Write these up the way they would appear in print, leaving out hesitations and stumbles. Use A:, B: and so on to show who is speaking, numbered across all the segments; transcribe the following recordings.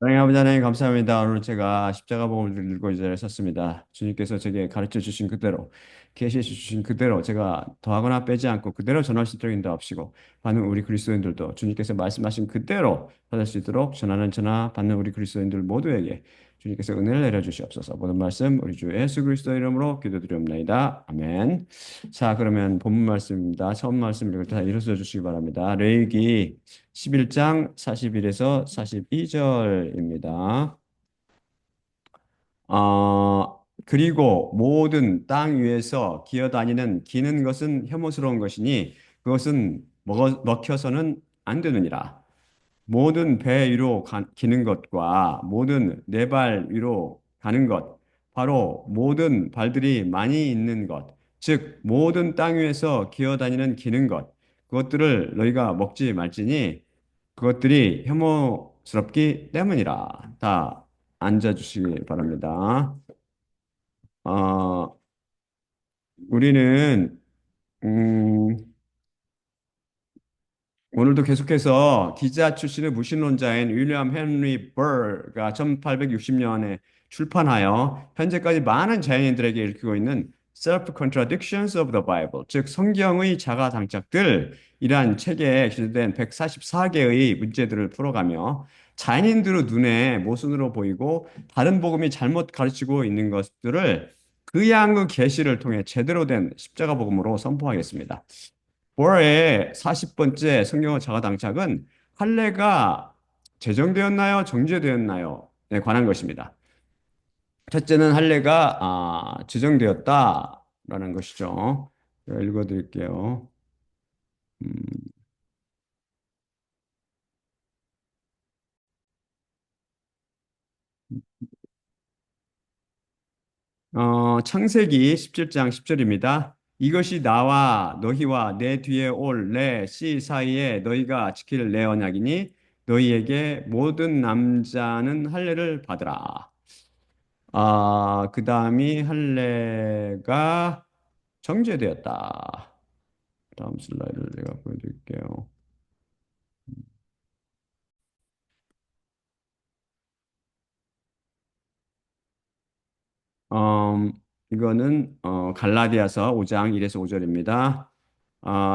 A: 하나님 아버지 하나님 감사합니다. 오늘 제가 십자가 복음을 들고 이 자리에 섰습니다. 주님께서 제게 가르쳐 주신 그대로, 계시해 주신 그대로 제가 더하거나 빼지 않고 그대로 전할 수 있도록 인도하시고 받는 우리 그리스도인들도 주님께서 말씀하신 그대로 받을 수 있도록 전하는 전하 받는 우리 그리스도인들 모두에게 주님께서 은혜를 내려 주시옵소서. 모든 말씀 우리 주 예수 그리스도 이름으로 기도드리옵나이다. 아멘. 자, 그러면 본문 말씀입니다. 처음 말씀 읽을 때 다 일어서 주시기 바랍니다. 레위기 11장 41에서 42절입니다. 그리고 모든 땅 위에서 기어다니는 기는 것은 혐오스러운 것이니 그것은 먹혀서는 안 되느니라. 모든 배 위로 기는 것과 모든 네 발 위로 가는 것, 바로 모든 발들이 많이 있는 것, 즉 모든 땅 위에서 기어다니는 기는 것, 그것들을 너희가 먹지 말지니 그것들이 혐오스럽기 때문이라. 다 앉아주시기 바랍니다. 어, 우리는 음, 오늘도 계속해서 기자 출신의 무신론자인 윌리엄 헨리 버가 1860년에 출판하여 현재까지 많은 자연인들에게 읽히고 있는 Self-Contradictions of the Bible, 즉 성경의 자가당착들이란 책에 기재된 144개의 문제들을 풀어가며 자연인들의 눈에 모순으로 보이고 다른 복음이 잘못 가르치고 있는 것들을 그 양의 계시를 통해 제대로 된 십자가 복음으로 선포하겠습니다. 보아의 40번째 성경어 자가당착은 할례가 제정되었나요? 정죄되었나요? 에 관한 것입니다. 첫째는 할례가 제정되었다라는 것이죠. 제가 읽어드릴게요. 창세기 17장 10절입니다. 이것이 나와 너희와 내 뒤에 올 내 씨 사이에 너희가 지킬 내 언약이니 너희에게 모든 남자는 할례를 받으라. 그 다음이 할례가 정제되었다. 다음 슬라이드를 제가 보여드릴게요. 음, 이거는 갈라디아서 5장 1에서 5절입니다.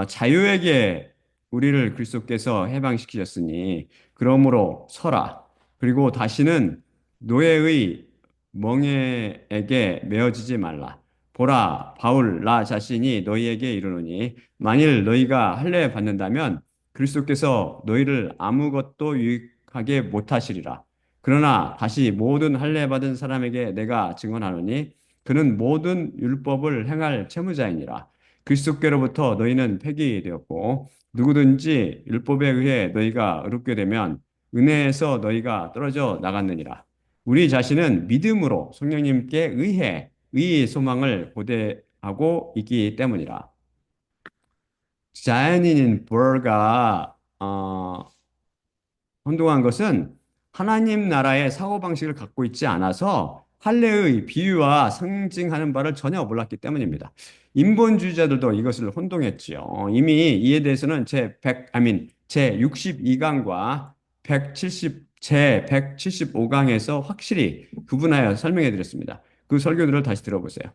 A: 자유에게 우리를 그리스도께서 해방시키셨으니 그러므로 서라. 그리고 다시는 노예의 멍에에게 메어지지 말라. 보라, 바울 나 자신이 너희에게 이르노니 만일 너희가 할례 받는다면 그리스도께서 너희를 아무것도 유익하게 못하시리라. 그러나 다시 모든 할례 받은 사람에게 내가 증언하노니 그는 모든 율법을 행할 채무자이니라. 그리스도께로부터 너희는 폐기되었고 누구든지 율법에 의해 너희가 의롭게 되면 은혜에서 너희가 떨어져 나갔느니라. 우리 자신은 믿음으로 성령님께 의해 의의 소망을 고대하고 있기 때문이라. 자연인인 버가 혼동한 것은 하나님 나라의 사고방식을 갖고 있지 않아서 할례의 비유와 상징하는 바를 전혀 몰랐기 때문입니다. 인본주의자들도 이것을 혼동했지요. 이미 이에 대해서는 제 62강과 175강에서 확실히 구분하여 설명해 드렸습니다. 그 설교들을 다시 들어보세요.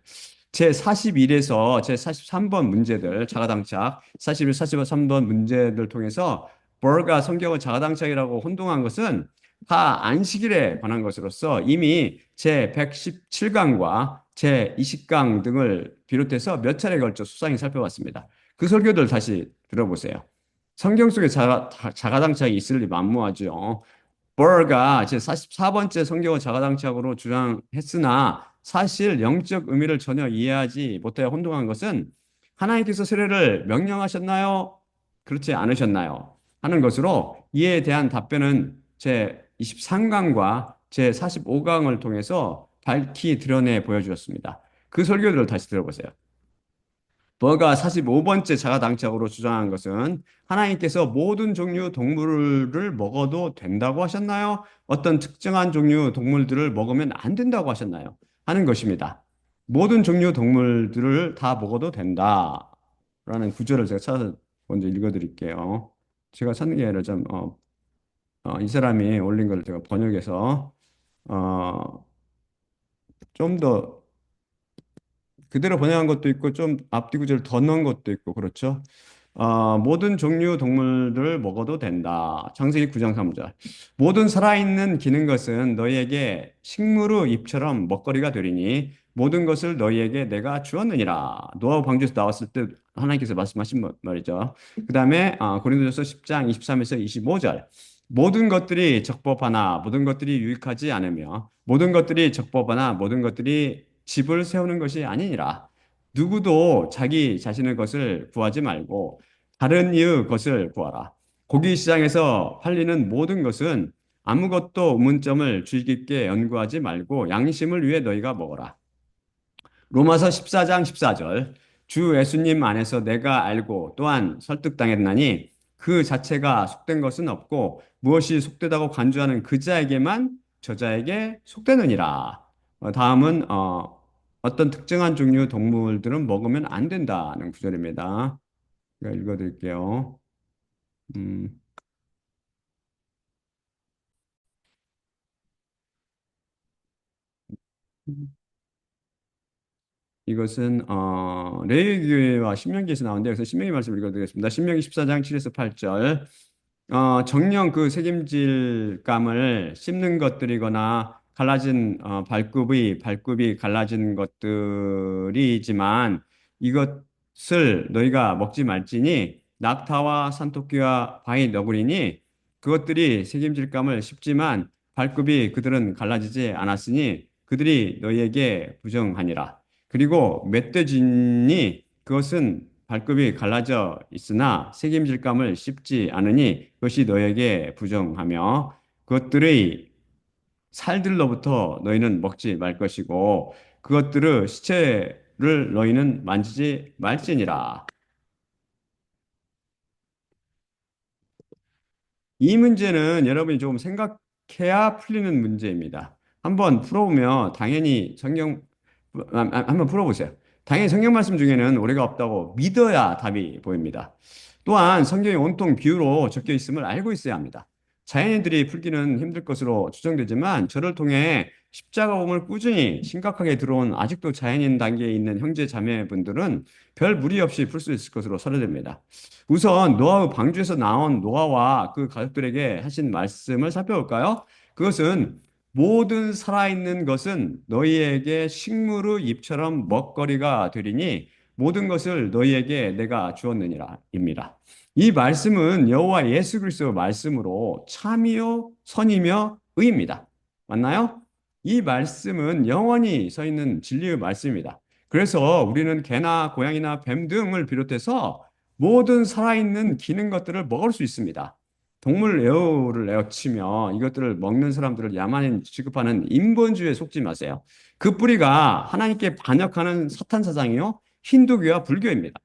A: 제 41에서 제 43번 문제들, 자가당착, 41, 43번 문제들 통해서 버가 성경을 자가당착이라고 혼동한 것은 다 안식일에 관한 것으로서 이미 제 117강과 제 20강 등을 비롯해서 몇 차례 걸쳐 수상히 살펴봤습니다. 그 설교들 다시 들어보세요. 성경 속에 자가당착이 있을 리 만무하죠. 버가 제 44번째 성경을 자가당착으로 주장했으나 사실 영적 의미를 전혀 이해하지 못하여 혼동한 것은 하나님께서 세례를 명령하셨나요? 그렇지 않으셨나요? 하는 것으로 이에 대한 답변은 제 23강과 제 45강을 통해서 밝히 드러내 보여주었습니다. 그 설교들을 다시 들어보세요. 버가 45번째 자가당착으로 주장한 것은 하나님께서 모든 종류 동물을 먹어도 된다고 하셨나요? 어떤 특정한 종류 동물들을 먹으면 안 된다고 하셨나요? 하는 것입니다. 모든 종류 동물들을 다 먹어도 된다라는 구절을 제가 찾아서 먼저 읽어드릴게요. 제가 찾는 게 아니라 좀 이 사람이 올린 걸 제가 번역해서 좀 더 그대로 번역한 것도 있고 좀 앞뒤 구절을 더 넣은 것도 있고 그렇죠. 모든 종류 동물들을 먹어도 된다. 창세기 9장 3절. 모든 살아있는 기는 것은 너희에게 식물의 잎처럼 먹거리가 되리니 모든 것을 너희에게 내가 주었느니라. 노아와 방주에서 나왔을 때 하나님께서 말씀하신 말이죠. 그 다음에 고린도전서 10장 23에서 25절. 모든 것들이 적법하나 모든 것들이 유익하지 않으며 모든 것들이 적법하나 모든 것들이 집을 세우는 것이 아니니라. 누구도 자기 자신의 것을 구하지 말고 다른 이의 것을 구하라. 고기 시장에서 팔리는 모든 것은 아무것도 의문점을 주의 깊게 연구하지 말고 양심을 위해 너희가 먹어라. 로마서 14장 14절. 주 예수님 안에서 내가 알고 또한 설득당했나니 그 자체가 속된 것은 없고 무엇이 속되다고 간주하는 그 자에게만 저자에게 속되느니라. 다음은 어떤 특정한 종류 동물들은 먹으면 안 된다는 구절입니다. 제가 읽어드릴게요. 음, 이것은 레위기와 신명기에서 나오는데 그래서 신명기 말씀을 읽어드리겠습니다. 신명기 14장 7에서 8절. 정령 그 책임질감을 씹는 것들이거나 갈라진 발굽이 갈라진 것들이지만 이것을 너희가 먹지 말지니 낙타와 산토끼와 바위 너구리니 그것들이 책임질감을 씹지만 발굽이 그들은 갈라지지 않았으니 그들이 너희에게 부정하니라. 그리고 멧돼지니 그것은 발급이 갈라져 있으나 책임질감을 씹지 않으니 그것이 너에게 부정하며 그것들의 살들로부터 너희는 먹지 말 것이고 그것들의 시체를 너희는 만지지 말지니라. 이 문제는 여러분이 조금 생각해야 풀리는 문제입니다. 한번 풀어보면 당연히 한번 풀어보세요. 당연히 성경 말씀 중에는 오해가 없다고 믿어야 답이 보입니다. 또한 성경이 온통 비유로 적혀 있음을 알고 있어야 합니다. 자연인들이 풀기는 힘들 것으로 추정되지만 저를 통해 십자가 몸을 꾸준히 심각하게 들어온 아직도 자연인 단계에 있는 형제 자매분들은 별 무리 없이 풀 수 있을 것으로 설계됩니다. 우선 노아의 방주에서 나온 노아와 그 가족들에게 하신 말씀을 살펴볼까요? 그것은 모든 살아있는 것은 너희에게 식물의 잎처럼 먹거리가 되리니 모든 것을 너희에게 내가 주었느니라입니다. 이 말씀은 여호와 예수 그리스도의 말씀으로 참이요 선이며 의입니다. 맞나요? 이 말씀은 영원히 서 있는 진리의 말씀입니다. 그래서 우리는 개나 고양이나 뱀 등을 비롯해서 모든 살아있는 기는 것들을 먹을 수 있습니다. 동물 애호를 내어치며 이것들을 먹는 사람들을 야만인 취급하는 인본주의에 속지 마세요. 그 뿌리가 하나님께 반역하는 사탄 사상이요 힌두교와 불교입니다.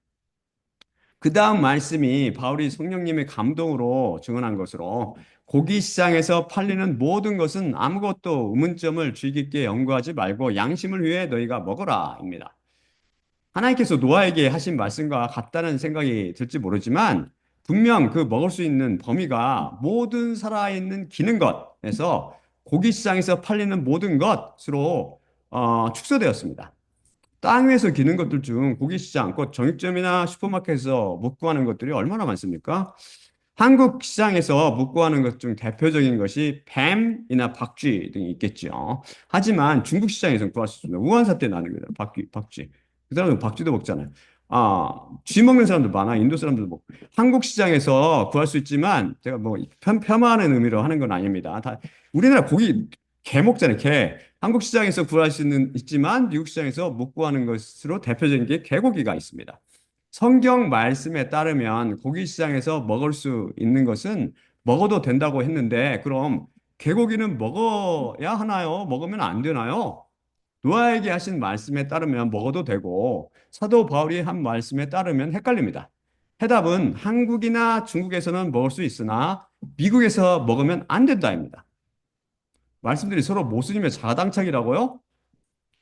A: 그 다음 말씀이 바울이 성령님의 감동으로 증언한 것으로 고기 시장에서 팔리는 모든 것은 아무것도 의문점을 주의 깊게 연구하지 말고 양심을 위해 너희가 먹어라입니다. 하나님께서 노아에게 하신 말씀과 같다는 생각이 들지 모르지만 분명 그 먹을 수 있는 범위가 모든 살아있는 기는 것에서 고기 시장에서 팔리는 모든 것으로 축소되었습니다. 땅 위에서 기는 것들 중 고기 시장, 곧 정육점이나 슈퍼마켓에서 못 구하는 것들이 얼마나 많습니까? 한국 시장에서 묵고하는 것 중 대표적인 것이 뱀이나 박쥐 등이 있겠죠. 하지만 중국 시장에서 구할 수 있습니다. 우한 사태 나는 거예요. 박쥐. 그 사람은 박쥐도 먹잖아요. 쥐 먹는 사람도 많아. 인도 사람들도 먹고. 한국 시장에서 구할 수 있지만 제가 뭐 폄하하는 의미로 하는 건 아닙니다. 우리나라 고기 개 먹잖아요. 개. 한국 시장에서 구할 수 있지만 미국 시장에서 못 구하는 것으로 대표적인 게 개고기가 있습니다. 성경 말씀에 따르면 고기 시장에서 먹을 수 있는 것은 먹어도 된다고 했는데 그럼 개고기는 먹어야 하나요? 먹으면 안 되나요? 노아에게 하신 말씀에 따르면 먹어도 되고 사도 바울이 한 말씀에 따르면 헷갈립니다. 해답은 한국이나 중국에서는 먹을 수 있으나 미국에서 먹으면 안 된다입니다. 말씀들이 서로 모순이며 자당착이라고요?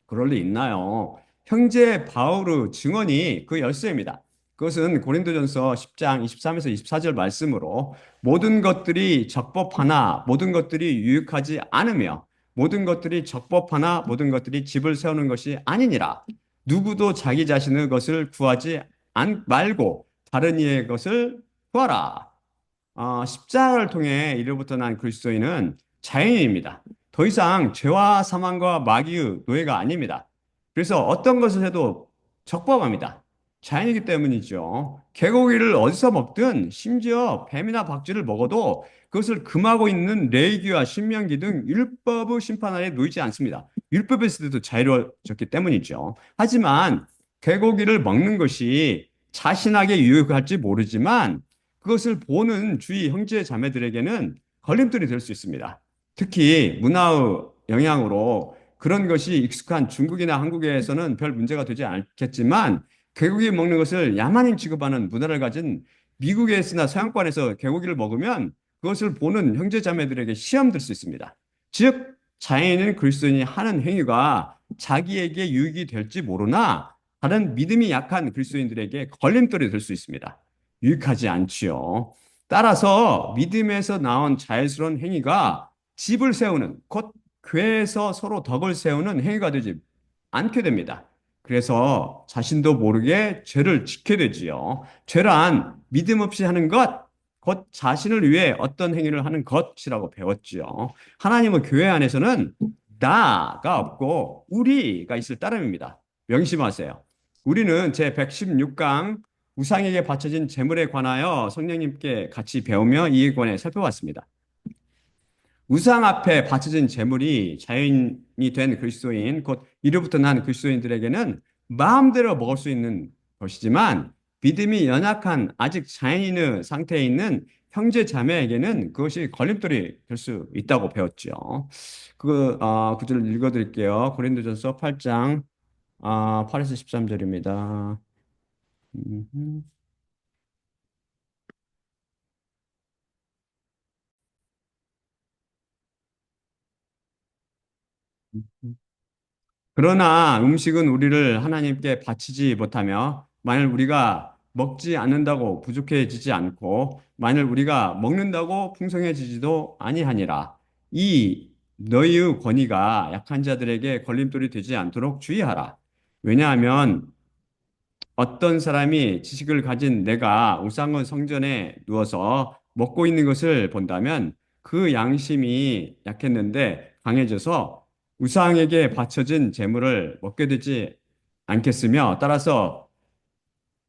A: 그럴 리 있나요? 형제 바울의 증언이 그 열쇠입니다. 그것은 고린도전서 10장 23에서 24절 말씀으로 모든 것들이 적법하나 모든 것들이 유익하지 않으며 모든 것들이 적법하나 모든 것들이 집을 세우는 것이 아니니라. 누구도 자기 자신의 것을 구하지 말고 다른 이의 것을 구하라. 십자가를 통해 이로부터 난 그리스도인은 자연인입니다. 더 이상 죄와 사망과 마귀의 노예가 아닙니다. 그래서 어떤 것을 해도 적법합니다. 자연이기 때문이죠. 개고기를 어디서 먹든 심지어 뱀이나 박쥐를 먹어도 그것을 금하고 있는 레위기와 신명기 등 율법의 심판 아래 놓이지 않습니다. 율법에서도 자유로워졌기 때문이죠. 하지만 개고기를 먹는 것이 자신에게 유익할지 모르지만 그것을 보는 주위 형제 자매들에게는 걸림돌이 될 수 있습니다. 특히 문화의 영향으로 그런 것이 익숙한 중국이나 한국에서는 별 문제가 되지 않겠지만 개고기 먹는 것을 야만인 취급하는 문화를 가진 미국에서나 서양권에서 개고기를 먹으면 그것을 보는 형제 자매들에게 시험 들 수 있습니다. 즉 자연인 그리스도인이 하는 행위가 자기에게 유익이 될지 모르나 다른 믿음이 약한 그리스도인들에게 걸림돌이 될 수 있습니다. 유익하지 않지요. 따라서 믿음에서 나온 자연스러운 행위가 집을 세우는, 곧 교회에서 서로 덕을 세우는 행위가 되지 않게 됩니다. 그래서 자신도 모르게 죄를 짓게 되지요. 죄란 믿음 없이 하는 것, 곧 자신을 위해 어떤 행위를 하는 것이라고 배웠지요. 하나님의 교회 안에서는 나가 없고 우리가 있을 따름입니다. 명심하세요. 우리는 제 116강 우상에게 바쳐진 제물에 관하여 성령님께 같이 배우며 이에 관해 살펴봤습니다. 우상 앞에 바쳐진 제물이 자연이 된 그리스도인, 곧 이로부터 난 그리스도인들에게는 마음대로 먹을 수 있는 것이지만 믿음이 연약한 아직 자연인의 상태에 있는 형제 자매에게는 그것이 걸림돌이 될 수 있다고 배웠죠. 구절 읽어드릴게요. 고린도전서 8장 8에서 13절입니다. 그러나 음식은 우리를 하나님께 바치지 못하며 만일 우리가 먹지 않는다고 부족해지지 않고 만일 우리가 먹는다고 풍성해지지도 아니하니라. 이 너희의 권위가 약한 자들에게 걸림돌이 되지 않도록 주의하라. 왜냐하면 어떤 사람이 지식을 가진 내가 우상의 성전에 누워서 먹고 있는 것을 본다면 그 양심이 약했는데 강해져서 우상에게 바쳐진 재물을 먹게 되지 않겠으며 따라서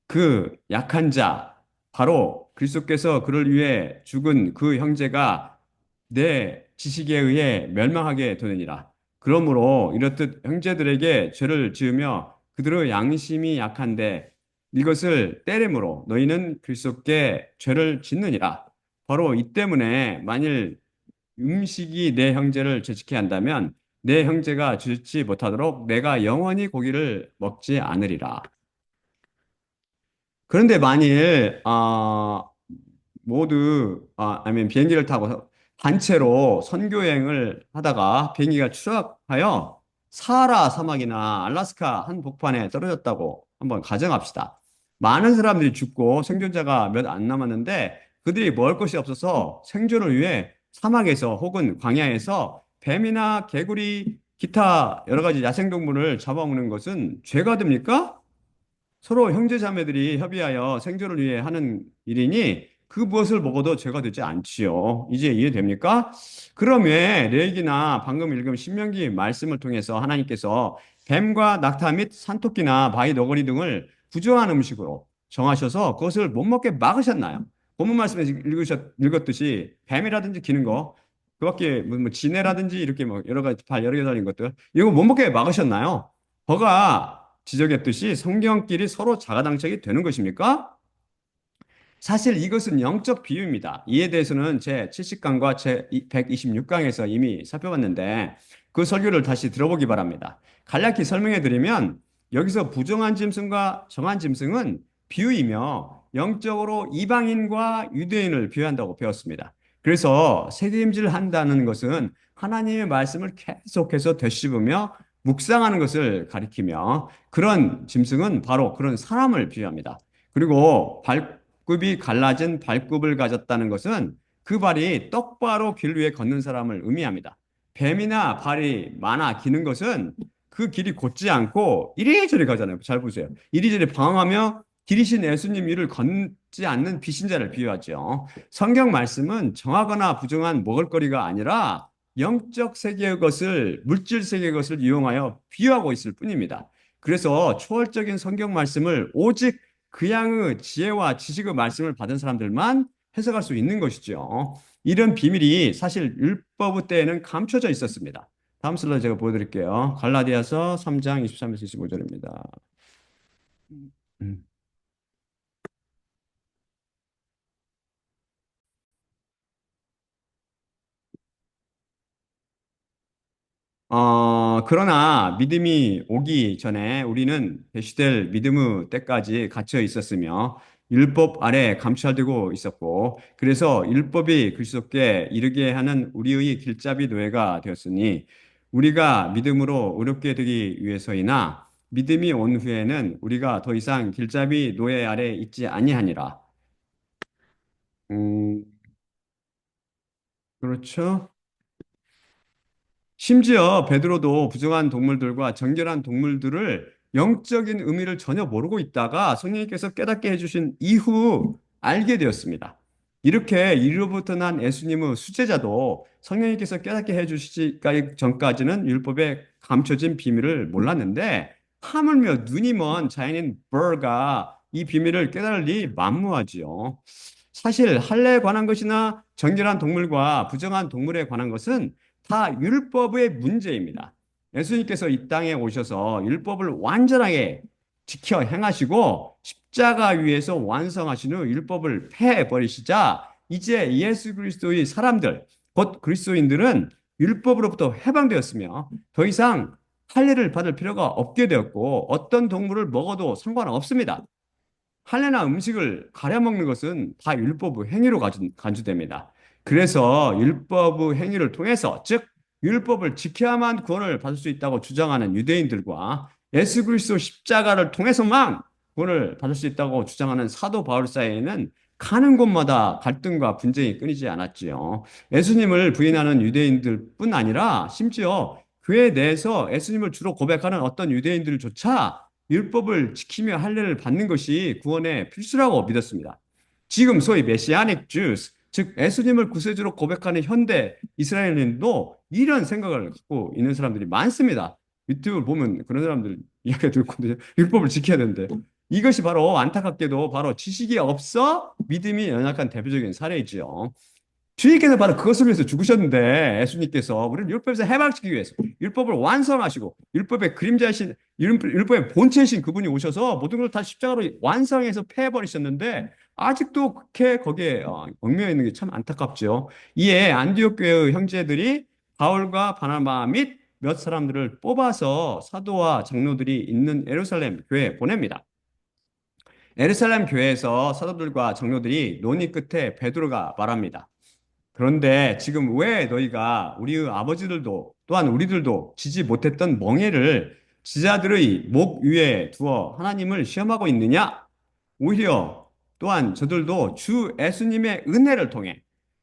A: 그 약한 자, 바로 그리스도께서 그를 위해 죽은 그 형제가 내 지식에 의해 멸망하게 되느니라. 그러므로 이렇듯 형제들에게 죄를 지으며 그들의 양심이 약한데 이것을 때림으로 너희는 그리스도께 죄를 짓느니라. 바로 이 때문에 만일 음식이 내 형제를 죄짓게 한다면 내 형제가 죄짓지 못하도록 내가 영원히 고기를 먹지 않으리라. 그런데 만일 모두 아니면 비행기를 타고 단체로 선교여행을 하다가 비행기가 추락하여 사하라 사막이나 알라스카 한복판에 떨어졌다고 한번 가정합시다. 많은 사람들이 죽고 생존자가 몇 안 남았는데 그들이 먹을 것이 없어서 생존을 위해 사막에서 혹은 광야에서 뱀이나 개구리, 기타 여러 가지 야생동물을 잡아먹는 것은 죄가 됩니까? 서로 형제자매들이 협의하여 생존을 위해 하는 일이니 그 무엇을 먹어도 죄가 되지 않지요. 이제 이해됩니까? 그럼 왜 레위기나 방금 읽은 신명기 말씀을 통해서 하나님께서 뱀과 낙타 및 산토끼나 바위 너구리 등을 부정한 음식으로 정하셔서 그것을 못 먹게 막으셨나요? 본문 말씀에 읽었듯이 뱀이라든지 기는 거, 그밖에 뭐 지네라든지 이렇게 뭐 여러 가지 발 여러 개 달린 것들 이거 못 먹게 막으셨나요? 버가 지적했듯이 성경끼리 서로 자가당착이 되는 것입니까? 사실 이것은 영적 비유입니다. 이에 대해서는 제 70강과 제 126강에서 이미 살펴봤는데 그 설교를 다시 들어보기 바랍니다. 간략히 설명해 드리면 여기서 부정한 짐승과 정한 짐승은 비유이며 영적으로 이방인과 유대인을 비유한다고 배웠습니다. 그래서 세대임질 한다는 것은 하나님의 말씀을 계속해서 되씹으며 묵상하는 것을 가리키며 그런 짐승은 바로 그런 사람을 비유합니다. 그리고 발굽이 갈라진 발굽을 가졌다는 것은 그 발이 똑바로 길 위에 걷는 사람을 의미합니다. 뱀이나 발이 많아 기는 것은 그 길이 곧지 않고 이리저리 가잖아요. 잘 보세요. 이리저리 방황하며 길이신 예수님 위를 걷지 않는 비신자를 비유하죠. 성경 말씀은 정하거나 부정한 먹을거리가 아니라 영적 세계의 것을, 물질 세계의 것을 이용하여 비유하고 있을 뿐입니다. 그래서 초월적인 성경 말씀을 오직 그 양의 지혜와 지식의 말씀을 받은 사람들만 해석할 수 있는 것이죠. 이런 비밀이 사실 율법 때에는 감춰져 있었습니다. 다음 슬라이드 제가 보여드릴게요. 갈라디아서 3장 23에서 25절입니다. 그러나 믿음이 오기 전에 우리는 배시될 믿음의 때까지 갇혀 있었으며 율법 아래 감찰되고 있었고 그래서 율법이 그리스도께 이르게 하는 우리의 길잡이 노예가 되었으니 우리가 믿음으로 의롭게 되기 위해서이나 믿음이 온 후에는 우리가 더 이상 길잡이 노예 아래 있지 아니하니라. 음, 그렇죠? 심지어 베드로도 부정한 동물들과 정결한 동물들을 영적인 의미를 전혀 모르고 있다가 성령님께서 깨닫게 해주신 이후 알게 되었습니다. 이렇게 이로부터 난 예수님의 수제자도 성령님께서 깨닫게 해주시기 전까지는 율법에 감춰진 비밀을 몰랐는데 하물며 눈이 먼 자연인 버가 이 비밀을 깨달으리 만무하지요. 사실 할례에 관한 것이나 정결한 동물과 부정한 동물에 관한 것은 다 율법의 문제입니다. 예수님께서 이 땅에 오셔서 율법을 완전하게 지켜 행하시고 십자가 위에서 완성하신 후 율법을 폐해버리시자 이제 예수 그리스도의 사람들, 곧 그리스도인들은 율법으로부터 해방되었으며 더 이상 할례를 받을 필요가 없게 되었고 어떤 동물을 먹어도 상관없습니다. 할례나 음식을 가려 먹는 것은 다 율법의 행위로 간주됩니다. 그래서 율법의 행위를 통해서, 즉 율법을 지켜야만 구원을 받을 수 있다고 주장하는 유대인들과 예수 그리스도 십자가를 통해서만 구원을 받을 수 있다고 주장하는 사도 바울 사이에는 가는 곳마다 갈등과 분쟁이 끊이지 않았지요. 예수님을 부인하는 유대인들뿐 아니라 심지어 교회 내에서 예수님을 주로 고백하는 어떤 유대인들조차 율법을 지키며 할례를 받는 것이 구원의 필수라고 믿었습니다. 지금 소위 메시아닉 주스, 즉 예수님을 구세주로 고백하는 현대 이스라엘인도 이런 생각을 갖고 있는 사람들이 많습니다. 유튜브 보면 그런 사람들 이야기 듣고 율법을 지켜야 되는데 이것이 바로 안타깝게도 바로 지식이 없어 믿음이 연약한 대표적인 사례이지요. 주님께서 바로 그것을 위해서 죽으셨는데 예수님께서 우리를 율법에서 해방시키기 위해서 율법을 완성하시고 율법의 그림자이신 율법의 본체이신 그분이 오셔서 모든 걸 다 십자가로 완성해서 패해버리셨는데 아직도 그렇게 거기에 얽매여 있는 게 참 안타깝죠. 이에 안디옥 교회의 형제들이 바울과 바나바 및 몇 사람들을 뽑아서 사도와 장로들이 있는 예루살렘 교회에 보냅니다. 예루살렘 교회에서 사도들과 장로들이 논의 끝에 베드로가 말합니다. 그런데 지금 왜 너희가 우리의 아버지들도 또한 우리들도 지지 못했던 멍에를 지자들의 목 위에 두어 하나님을 시험하고 있느냐? 오히려 또한 저들도 주 예수님의 은혜를 통해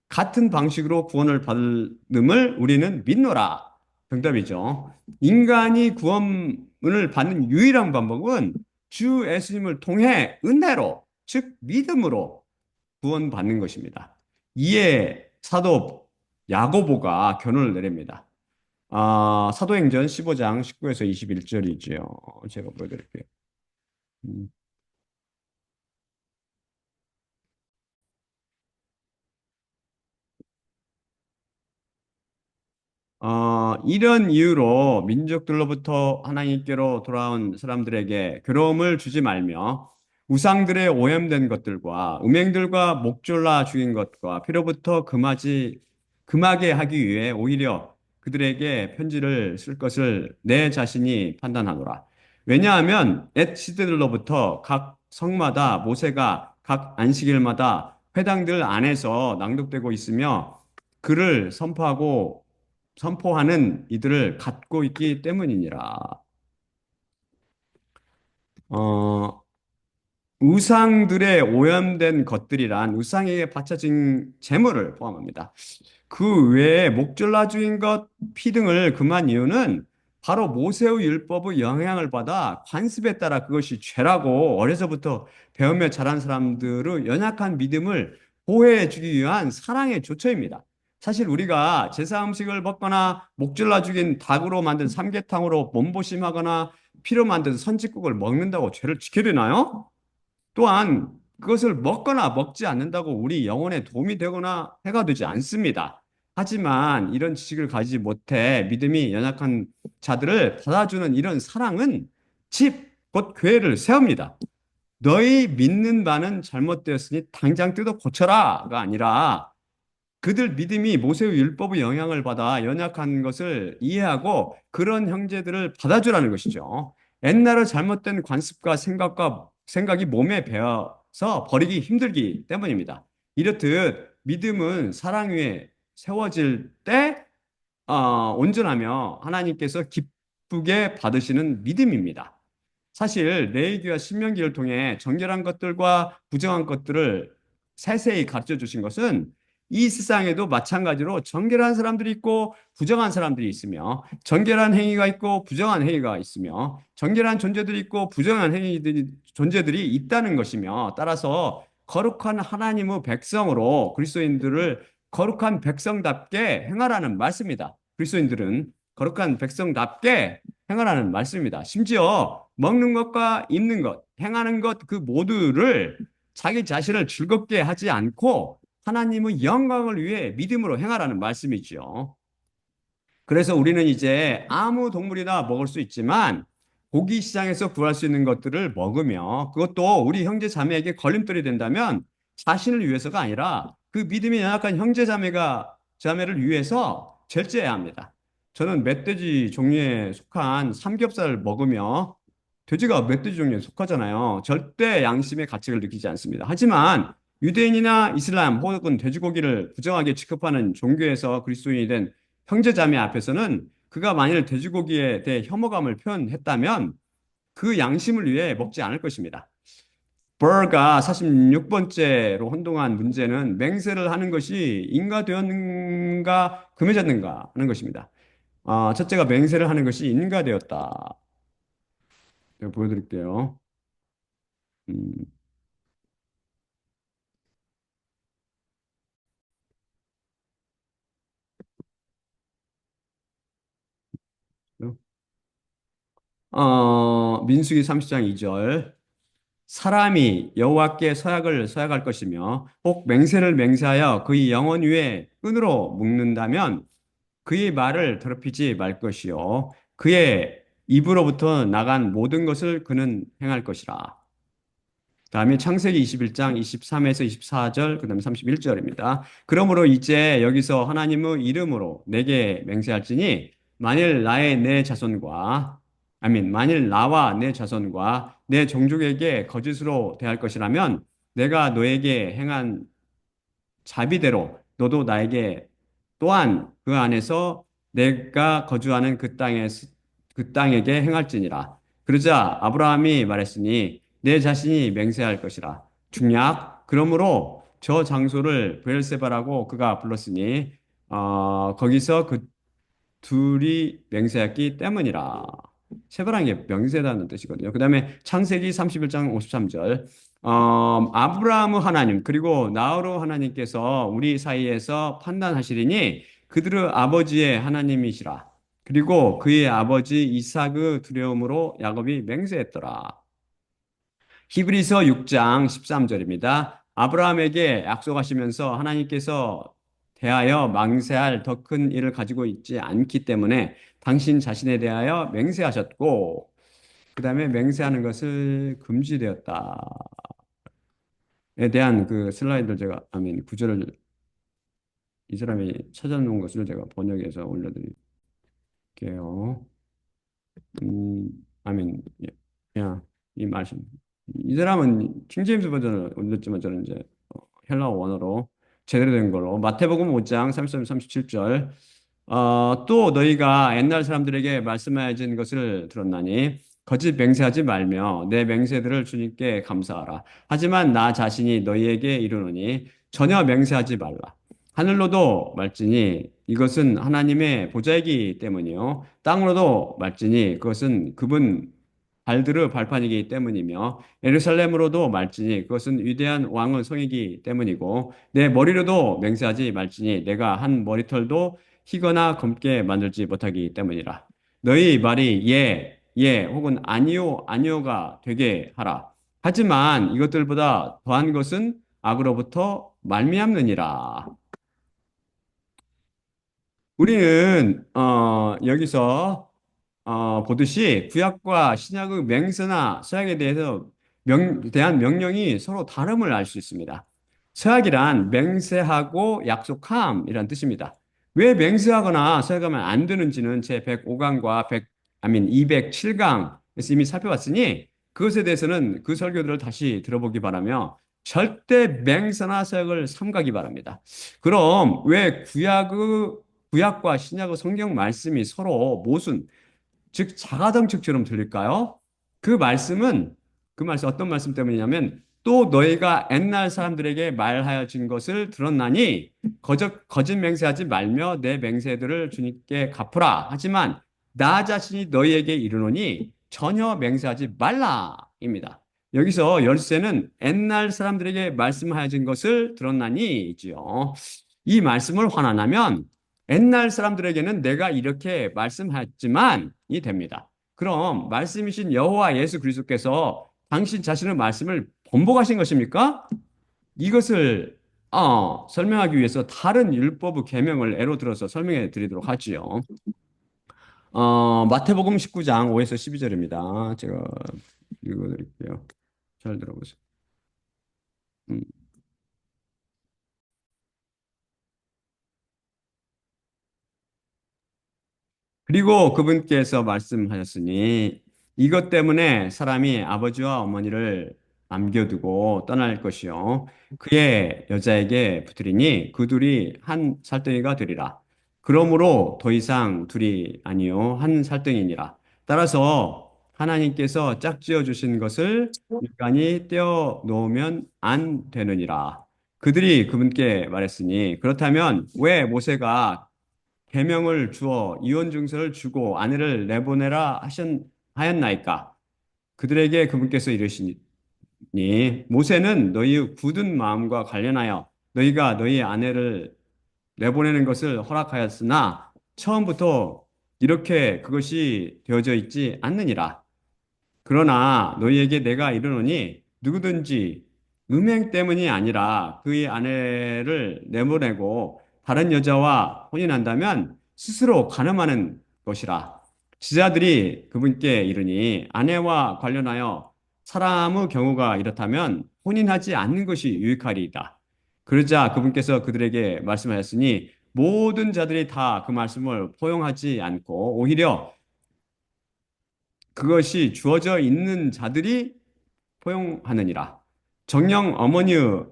A: 같은 방식으로 구원을 받음을 우리는 믿노라. 정답이죠. 인간이 구원을 받는 유일한 방법은 주 예수님을 통해 은혜로, 즉 믿음으로 구원받는 것입니다. 이에 사도 야고보가 결론을 내립니다. 사도행전 15장 19에서 21절이지요. 제가 보여드릴게요. 음. 이런 이유로 민족들로부터 하나님께로 돌아온 사람들에게 괴로움을 주지 말며 우상들의 오염된 것들과 음행들과 목졸라 죽인 것과 피로부터 금하게 하기 위해 오히려 그들에게 편지를 쓸 것을 내 자신이 판단하노라. 왜냐하면 옛 시대들로부터 각 성마다 모세가 각 안식일마다 회당들 안에서 낭독되고 있으며 그를 선포하는 이들을 갖고 있기 때문이니라. 어, 우상들의 오염된 것들이란 우상에게 바쳐진 재물을 포함합니다. 그 외에 목졸라 죽인 것, 피 등을 금한 이유는 바로 모세의 율법의 영향을 받아 관습에 따라 그것이 죄라고 어려서부터 배우며 자란 사람들의 연약한 믿음을 보호해 주기 위한 사랑의 조처입니다. 사실 우리가 제사 음식을 먹거나 목졸라 죽인 닭으로 만든 삼계탕으로 몸보심하거나 피로 만든 선짓국을 먹는다고 죄를 지켜야 되나요? 또한 그것을 먹거나 먹지 않는다고 우리 영혼에 도움이 되거나 해가 되지 않습니다. 하지만 이런 지식을 가지지 못해 믿음이 연약한 자들을 받아주는 이런 사랑은 집, 곧 교회를 세웁니다. 너희 믿는 바는 잘못되었으니 당장 뜯어 고쳐라가 아니라 그들 믿음이 모세의 율법의 영향을 받아 연약한 것을 이해하고 그런 형제들을 받아주라는 것이죠. 옛날의 잘못된 관습과 생각이 몸에 배어서 버리기 힘들기 때문입니다. 이렇듯 믿음은 사랑 위에 세워질 때 온전하며 하나님께서 기쁘게 받으시는 믿음입니다. 사실 레위기와 신명기를 통해 정결한 것들과 부정한 것들을 세세히 가르쳐 주신 것은 이 세상에도 마찬가지로 정결한 사람들이 있고 부정한 사람들이 있으며 정결한 행위가 있고 부정한 행위가 있으며 정결한 존재들이 있고 부정한 존재들이 있다는 것이며 따라서 거룩한 하나님의 백성으로 그리스도인들을 거룩한 백성답게 행하라는 말씀입니다. 그리스도인들은 거룩한 백성답게 행하라는 말씀입니다. 심지어 먹는 것과 입는 것, 행하는 것 그 모두를 자기 자신을 즐겁게 하지 않고 하나님의 영광을 위해 믿음으로 행하라는 말씀이죠. 그래서 우리는 이제 아무 동물이나 먹을 수 있지만 고기 시장에서 구할 수 있는 것들을 먹으며 그것도 우리 형제 자매에게 걸림돌이 된다면 자신을 위해서가 아니라 그 믿음이 연약한 형제 자매를 위해서 절제해야 합니다. 저는 멧돼지 종류에 속한 삼겹살을 먹으며 돼지가 멧돼지 종류에 속하잖아요. 절대 양심의 가책을 느끼지 않습니다. 하지만 유대인이나 이슬람 혹은 돼지고기를 부정하게 취급하는 종교에서 그리스도인이 된 형제자매 앞에서는 그가 만일 돼지고기에 대해 혐오감을 표현했다면 그 양심을 위해 먹지 않을 것입니다. 버가 46번째로 혼동한 문제는 맹세를 하는 것이 인가 되었는가 금해졌는가 하는 것입니다. 첫째가 맹세를 하는 것이 인가 되었다. 제가 보여드릴게요. 음, 민수기 30장 2절. 사람이 여호와께 서약을 서약할 것이며 혹 맹세를 맹세하여 그의 영혼 위에 끈으로 묶는다면 그의 말을 더럽히지 말 것이요 그의 입으로부터 나간 모든 것을 그는 행할 것이라. 다음에 창세기 21장 23에서 24절, 그다음에 31절입니다. 그러므로 이제 여기서 하나님의 이름으로 내게 맹세할지니 만일 나의 내 자손과 만일 나와 내 자손과 내 종족에게 거짓으로 대할 것이라면 내가 너에게 행한 자비대로 너도 나에게 또한 그 안에서 내가 거주하는 그 땅에게 행할지니라. 그러자 아브라함이 말했으니 내 자신이 맹세할 것이라. 중약. 그러므로 저 장소를 브엘세바라고 그가 불렀으니 거기서 그 둘이 맹세했기 때문이라. 세바라는 게 명세라는 뜻이거든요. 그 다음에 창세기 31장 53절. 아브라함의 하나님, 그리고 나홀의 하나님께서 우리 사이에서 판단하시리니 그들의 아버지의 하나님이시라. 그리고 그의 아버지 이삭의 두려움으로 야곱이 맹세했더라. 히브리서 6장 13절입니다. 아브라함에게 약속하시면서 하나님께서 대하여 맹세할 더 큰 일을 가지고 있지 않기 때문에 당신 자신에 대하여 맹세하셨고, 그 다음에 맹세하는 것을 금지되었다에 대한 그 슬라이드를 구절을 이 사람이 찾아놓은 것을 제가 번역해서 올려드릴게요. 예, 이 말씀. 이 사람은 킹제임스 버전을 올렸지만 저는 이제 헬라어 원어로 제대로 된 걸로 마태복음 5장 33, 37절. 또 너희가 옛날 사람들에게 말씀하여진 것을 들었나니 거짓 맹세하지 말며 내 맹세들을 주님께 감사하라. 하지만 나 자신이 너희에게 이르노니 전혀 맹세하지 말라. 하늘로도 말지니 이것은 하나님의 보좌이기 때문이요. 땅으로도 말지니 그것은 그분 발들의 발판이기 때문이며 예루살렘으로도 말지니 그것은 위대한 왕의 성이기 때문이고 내 머리로도 맹세하지 말지니 내가 한 머리털도 희거나 검게 만들지 못하기 때문이라. 너희 말이 예, 예 혹은 아니요, 아니요가 되게 하라. 하지만 이것들보다 더한 것은 악으로부터 말미암느니라. 우리는 여기서 보듯이 구약과 신약의 맹세나 서약에 대해서 대한 명령이 서로 다름을 알 수 있습니다. 서약이란 맹세하고 약속함이란 뜻입니다. 왜 맹세하거나 서약하면 안 되는지는 제 105강과 207강에서 이미 살펴봤으니 그것에 대해서는 그 설교들을 다시 들어보기 바라며 절대 맹세나 서약을 삼가기 바랍니다. 그럼 왜 구약과 신약의 성경 말씀이 서로 모순, 즉 자가당착처럼 들릴까요? 그 말씀은 그 말씀 어떤 말씀 때문이냐면 또 너희가 옛날 사람들에게 말하여진 것을 들었나니 거짓 맹세하지 말며 내 맹세들을 주님께 갚으라. 하지만 나 자신이 너희에게 이르노니 전혀 맹세하지 말라입니다. 여기서 열쇠는 옛날 사람들에게 말씀하여진 것을 들었나니지요. 이 말씀을 환원하면 옛날 사람들에게는 내가 이렇게 말씀했지만이 됩니다. 그럼 말씀이신 여호와 예수 그리스도께서 당신 자신의 말씀을 번복하신 것입니까? 이것을 설명하기 위해서 다른 율법의 계명을 예로 들어서 설명해 드리도록 하지요. 마태복음 19장 5에서 12절입니다. 제가 읽어드릴게요. 잘 들어보세요. 음. 그리고 그분께서 말씀하셨으니 이것 때문에 사람이 아버지와 어머니를 남겨두고 떠날 것이요 그의 여자에게 붙으리니 그 둘이 한 살덩이가 되리라. 그러므로 더 이상 둘이 아니요 한 살덩이니라. 따라서 하나님께서 짝지어 주신 것을 인간이 떼어 놓으면 안 되느니라. 그들이 그분께 말했으니 그렇다면 왜 모세가 계명을 주어 이혼 증서를 주고 아내를 내보내라 하였나이까? 그들에게 그분께서 이르시니 모세는 너희의 굳은 마음과 관련하여 너희가 너희 아내를 내보내는 것을 허락하였으나 처음부터 이렇게 그것이 되어져 있지 않느니라. 그러나 너희에게 내가 이르노니 누구든지 음행 때문이 아니라 그의 아내를 내보내고 다른 여자와 혼인한다면 스스로 간음하는 것이라. 지자들이 그분께 이르니 아내와 관련하여 사람의 경우가 이렇다면 혼인하지 않는 것이 유익하리이다. 그러자 그분께서 그들에게 말씀하셨으니 모든 자들이 다 그 말씀을 포용하지 않고 오히려 그것이 주어져 있는 자들이 포용하느니라. 정령 어머니의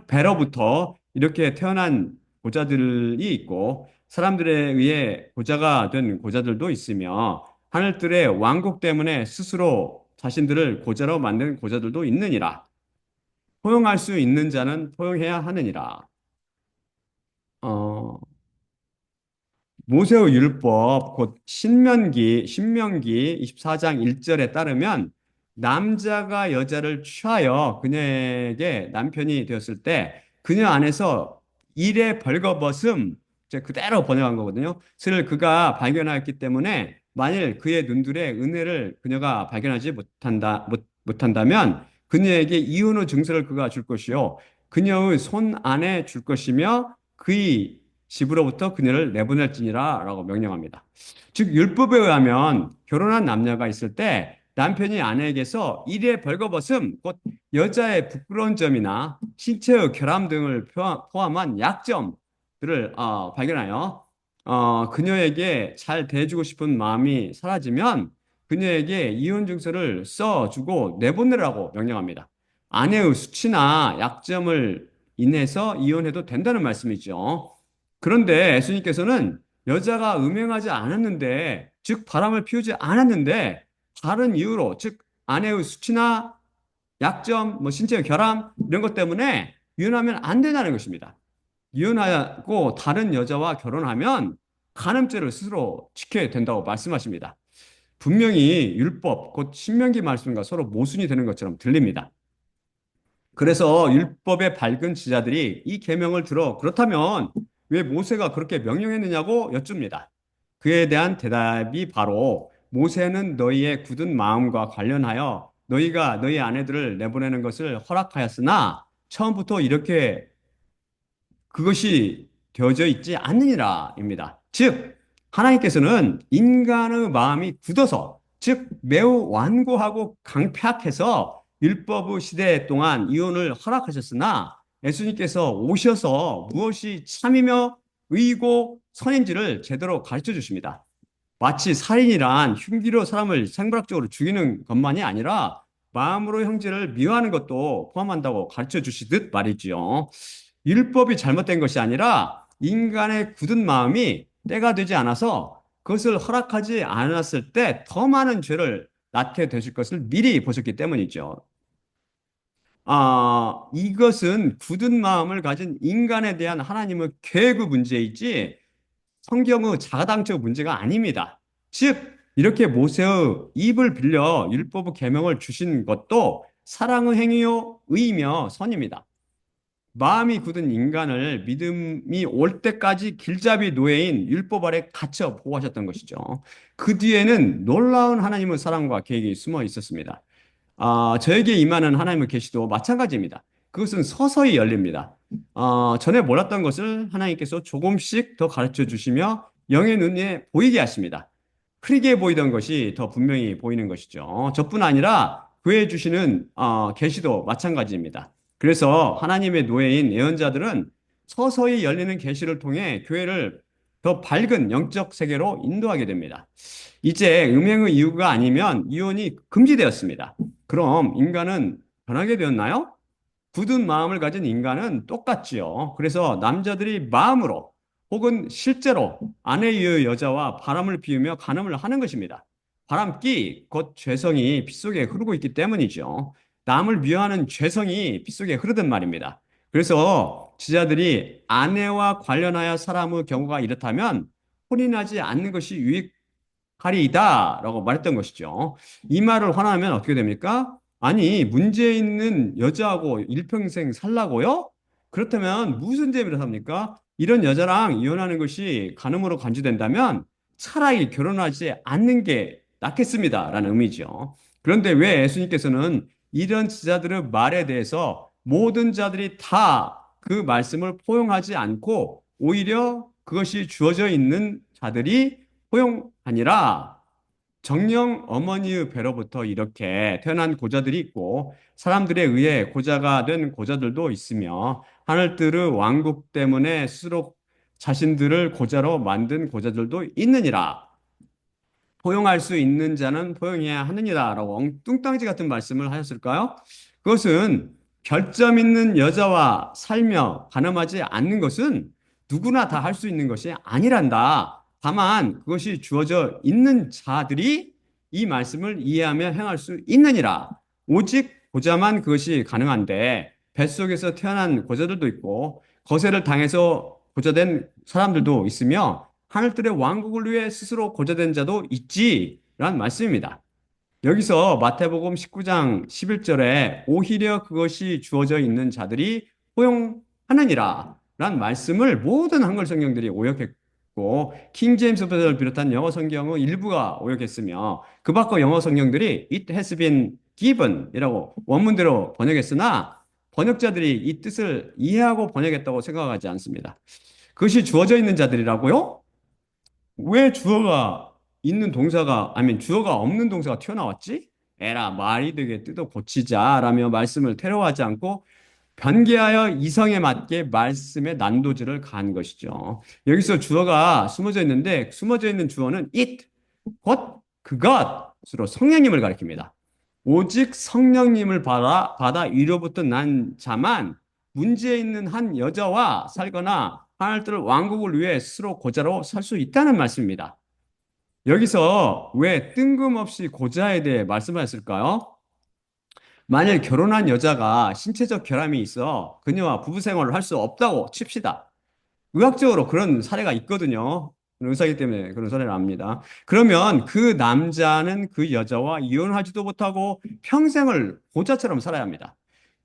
A: 배로부터 이렇게 태어난 고자들이 있고 사람들에 의해 고자가 된 고자들도 있으며 하늘들의 왕국 때문에 스스로 자신들을 고자로 만든 고자들도 있느니라. 포용할 수 있는 자는 포용해야 하느니라. 어, 모세의 율법 곧 신명기 24장 1절에 따르면 남자가 여자를 취하여 그녀에게 남편이 되었을 때 그녀 안에서 일의 벌거벗음 이제 그대로 번역한 거거든요. 를 그가 발견하였기 때문에 만일 그의 눈들의 은혜를 그녀가 발견하지 못한다면 그녀에게 이혼의 증서를 그가 줄 것이요 그녀의 손 안에 줄 것이며 그의 집으로부터 그녀를 내보낼지니라 라고 명령합니다. 즉 율법에 의하면 결혼한 남녀가 있을 때 남편이 아내에게서 일의 벌거벗음 곧 여자의 부끄러운 점이나 신체의 결함 등을 포함한 약점들을 발견하여 그녀에게 잘 대해주고 싶은 마음이 사라지면 그녀에게 이혼 증서를 써주고 내보내라고 명령합니다. 아내의 수치나 약점을 인해서 이혼해도 된다는 말씀이죠. 그런데 예수님께서는 여자가 음행하지 않았는데, 즉 바람을 피우지 않았는데 다른 이유로, 즉 아내의 수치나 약점, 뭐 신체의 결함 이런 것 때문에 이혼하면 안 된다는 것입니다. 이혼하고 다른 여자와 결혼하면 간음죄를 스스로 지켜야 된다고 말씀하십니다. 분명히 율법, 곧 신명기 말씀과 서로 모순이 되는 것처럼 들립니다. 그래서 율법의 밝은 지자들이 이 계명을 들어 그렇다면 왜 모세가 그렇게 명령했느냐고 여쭙니다. 그에 대한 대답이 바로 모세는 너희의 굳은 마음과 관련하여 너희가 너희 아내들을 내보내는 것을 허락하였으나 처음부터 이렇게 그것이 되어져 있지 않느니라입니다. 즉, 하나님께서는 인간의 마음이 굳어서, 즉, 매우 완고하고 강팍해서 율법의 시대 동안 이혼을 허락하셨으나 예수님께서 오셔서 무엇이 참이며 의고 선인지를 제대로 가르쳐 주십니다. 마치 살인이란 흉기로 사람을 생물학적으로 죽이는 것만이 아니라 마음으로 형제를 미워하는 것도 포함한다고 가르쳐 주시듯 말이지요. 율법이 잘못된 것이 아니라 인간의 굳은 마음이 때가 되지 않아서 그것을 허락하지 않았을 때 더 많은 죄를 낳게 되실 것을 미리 보셨기 때문이죠. 이것은 굳은 마음을 가진 인간에 대한 하나님의 계획의 문제이지 성경의 자가당적 문제가 아닙니다. 즉, 이렇게 모세의 입을 빌려 율법의 계명을 주신 것도 사랑의 행위요, 의이며 선입니다. 마음이 굳은 인간을 믿음이 올 때까지 길잡이 노예인 율법 아래 갇혀 보호하셨던 것이죠. 그 뒤에는 놀라운 하나님의 사랑과 계획이 숨어 있었습니다. 저에게 임하는 하나님의 계시도 마찬가지입니다. 그것은 서서히 열립니다. 전에 몰랐던 것을 하나님께서 조금씩 더 가르쳐 주시며 영의 눈에 보이게 하십니다. 흐리게 보이던 것이 더 분명히 보이는 것이죠. 저뿐 아니라 구해 주시는 계시도 마찬가지입니다. 그래서 하나님의 노예인 예언자들은 서서히 열리는 계시를 통해 교회를 더 밝은 영적 세계로 인도하게 됩니다. 이제 음행의 이유가 아니면 이혼이 금지되었습니다. 그럼 인간은 변하게 되었나요? 굳은 마음을 가진 인간은 똑같지요. 그래서 남자들이 마음으로 혹은 실제로 아내의 여자와 바람을 피우며 간음을 하는 것입니다. 바람기, 곧 죄성이 피 속에 흐르고 있기 때문이죠. 남을 미워하는 죄성이 피 속에 흐르든 말입니다. 그래서 지자들이 아내와 관련하여 사람의 경우가 이렇다면 혼인하지 않는 것이 유익하리이다라고 말했던 것이죠. 이 말을 화나면 어떻게 됩니까? 아니, 문제 있는 여자하고 일평생 살라고요? 그렇다면 무슨 재미로 삽니까? 이런 여자랑 이혼하는 것이 간음으로 간주된다면 차라리 결혼하지 않는 게 낫겠습니다. 라는 의미죠. 그런데 왜 예수님께서는 이런 지자들의 말에 대해서 모든 자들이 다 그 말씀을 포용하지 않고 오히려 그것이 주어져 있는 자들이 포용하니라 정령 어머니의 배로부터 이렇게 태어난 고자들이 있고 사람들에 의해 고자가 된 고자들도 있으며 하늘들의 왕국 때문에 스스로 자신들을 고자로 만든 고자들도 있느니라. 포용할 수 있는 자는 포용해야 하느니라라고 엉뚱땅지 같은 말씀을 하셨을까요? 그것은 결점 있는 여자와 살며 가늠하지 않는 것은 누구나 다 할 수 있는 것이 아니란다. 다만 그것이 주어져 있는 자들이 이 말씀을 이해하며 행할 수 있느니라. 오직 고자만 그것이 가능한데 뱃속에서 태어난 고자들도 있고 거세를 당해서 고자된 사람들도 있으며 하늘들의 왕국을 위해 스스로 고자된 자도 있지라는 말씀입니다. 여기서 마태복음 19장 11절에 오히려 그것이 주어져 있는 자들이 포용하느니라 라는 말씀을 모든 한글 성경들이 오역했고 킹제임스 버전을 비롯한 영어 성경의 일부가 오역했으며 그 밖의 영어 성경들이 it has been given 이라고 원문대로 번역했으나 번역자들이 이 뜻을 이해하고 번역했다고 생각하지 않습니다. 그것이 주어져 있는 자들이라고요? 왜 주어가 있는 동사가, 아니 주어가 없는 동사가 튀어나왔지? 에라 말이 되게 뜯어 고치자라며 말씀을 테러하지 않고 변개하여 이성에 맞게 말씀의 난도질을 가한 것이죠. 여기서 주어가 숨어져 있는데 숨어져 있는 주어는 it, 곧 그것으로 성령님을 가리킵니다. 오직 성령님을 받아 위로부터 난 자만 문제 있는 한 여자와 살거나 하늘들 왕국을 위해 스스로 고자로 살 수 있다는 말씀입니다. 여기서 왜 뜬금없이 고자에 대해 말씀하셨을까요? 만일 결혼한 여자가 신체적 결함이 있어 그녀와 부부 생활을 할 수 없다고 칩시다. 의학적으로 그런 사례가 있거든요. 의사이기 때문에 그런 사례를 압니다. 그러면 그 남자는 그 여자와 이혼하지도 못하고 평생을 고자처럼 살아야 합니다.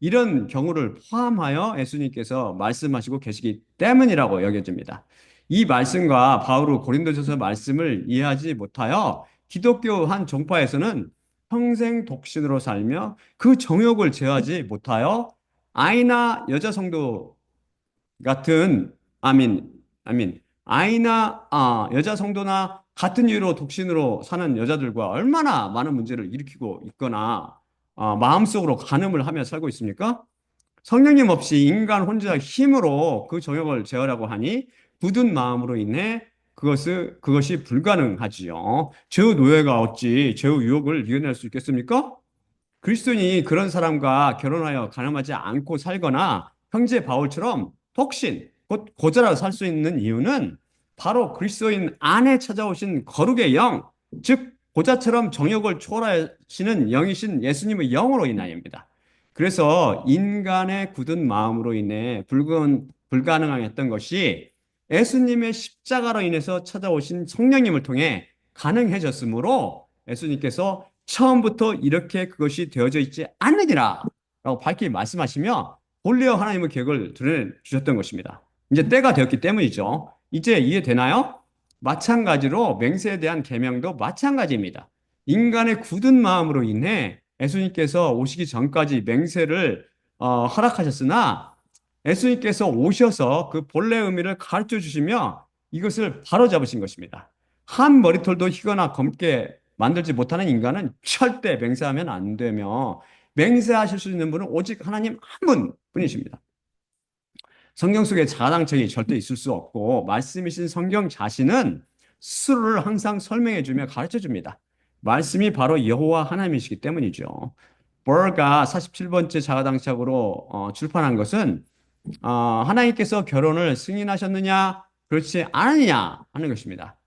A: 이런 경우를 포함하여 예수님께서 말씀하시고 계시기 때문이라고 여겨집니다. 이 말씀과 바울의 고린도전서 말씀을 이해하지 못하여 기독교 한 종파에서는 평생 독신으로 살며 그 정욕을 제어하지 못하여 아이나 여자 성도 같은 아이나 여자 성도나 같은 이유로 독신으로 사는 여자들과 얼마나 많은 문제를 일으키고 있거나 마음속으로 간음을 하며 살고 있습니까? 성령님 없이 인간 혼자 힘으로 그 정욕을 제어하려고 하니 굳은 마음으로 인해 그것이 불가능하지요. 죄의 노예가 어찌 죄의 유혹을 이겨낼 수 있겠습니까? 그리스도인이 그런 사람과 결혼하여 가늠하지 않고 살거나 형제 바울처럼 독신, 곧 고자라 살 수 있는 이유는 바로 그리스도인 안에 찾아오신 거룩의 영, 즉 고자처럼 정욕을 초월하시는 영이신 예수님의 영으로 인하여입니다. 그래서 인간의 굳은 마음으로 인해 불가능했던 것이 예수님의 십자가로 인해서 찾아오신 성령님을 통해 가능해졌으므로 예수님께서 처음부터 이렇게 그것이 되어져 있지 않느니라 라고 밝히 말씀하시며 본래의 하나님의 계획을 드러내 주셨던 것입니다. 이제 때가 되었기 때문이죠. 이제 이해되나요? 마찬가지로 맹세에 대한 계명도 마찬가지입니다. 인간의 굳은 마음으로 인해 예수님께서 오시기 전까지 맹세를 허락하셨으나 예수님께서 오셔서 그 본래 의미를 가르쳐 주시며 이것을 바로잡으신 것입니다. 한 머리털도 희거나 검게 만들지 못하는 인간은 절대 맹세하면 안 되며 맹세하실 수 있는 분은 오직 하나님 한 분뿐이십니다. 성경 속에 자아당착이 절대 있을 수 없고 말씀이신 성경 자신은 스스로를 항상 설명해 주며 가르쳐 줍니다. 말씀이 바로 여호와 하나님이시기 때문이죠. 버가 47번째 자아당착으로 출판한 것은 하나님께서 결혼을 승인하셨느냐 그렇지 않느냐 하는 것입니다.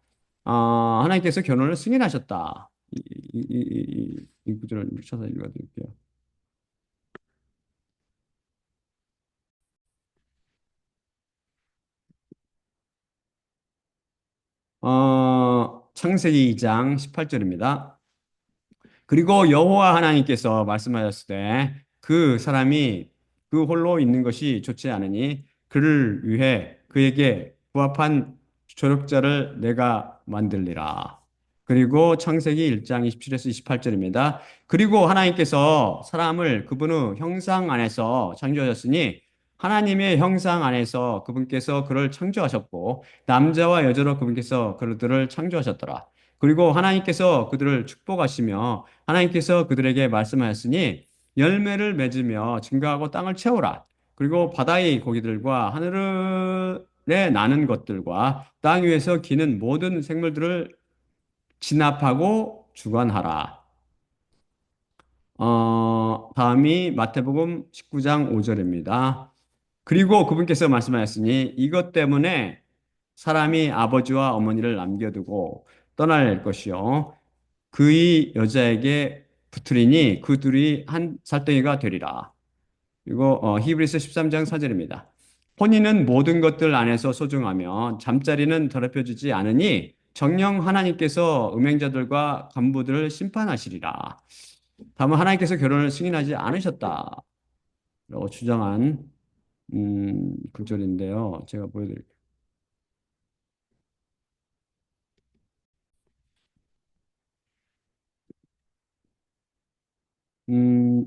A: 하나님께서 결혼을 승인하셨다. 이 구절을 쳐서 읽어드릴게요. 창세기 2장 18절입니다. 그리고 여호와 하나님께서 말씀하셨을 때 그 사람이 그 홀로 있는 것이 좋지 않으니 그를 위해 그에게 부합한 조력자를 내가 만들리라. 그리고 창세기 1장 27에서 28절입니다. 그리고 하나님께서 사람을 그분의 형상 안에서 창조하셨으니 하나님의 형상 안에서 그분께서 그를 창조하셨고 남자와 여자로 그분께서 그들을 창조하셨더라. 그리고 하나님께서 그들을 축복하시며 하나님께서 그들에게 말씀하였으니 열매를 맺으며 증거하고 땅을 채우라. 그리고 바다의 고기들과 하늘에 나는 것들과 땅 위에서 기는 모든 생물들을 진압하고 주관하라. 다음이 마태복음 19장 5절입니다. 그리고 그분께서 말씀하였으니 이것 때문에 사람이 아버지와 어머니를 남겨두고 떠날 것이요. 그의 여자에게 붙으리니 그 둘이 한 살덩이가 되리라. 그리고 히브리서 13장 4절입니다. 혼인은 모든 것들 안에서 소중하며 잠자리는 더럽혀지지 않으니 정녕 하나님께서 음행자들과 간부들을 심판하시리라. 다만 하나님께서 결혼을 승인하지 않으셨다라고 주장한 구절인데요. 제가 보여드릴게요. 음,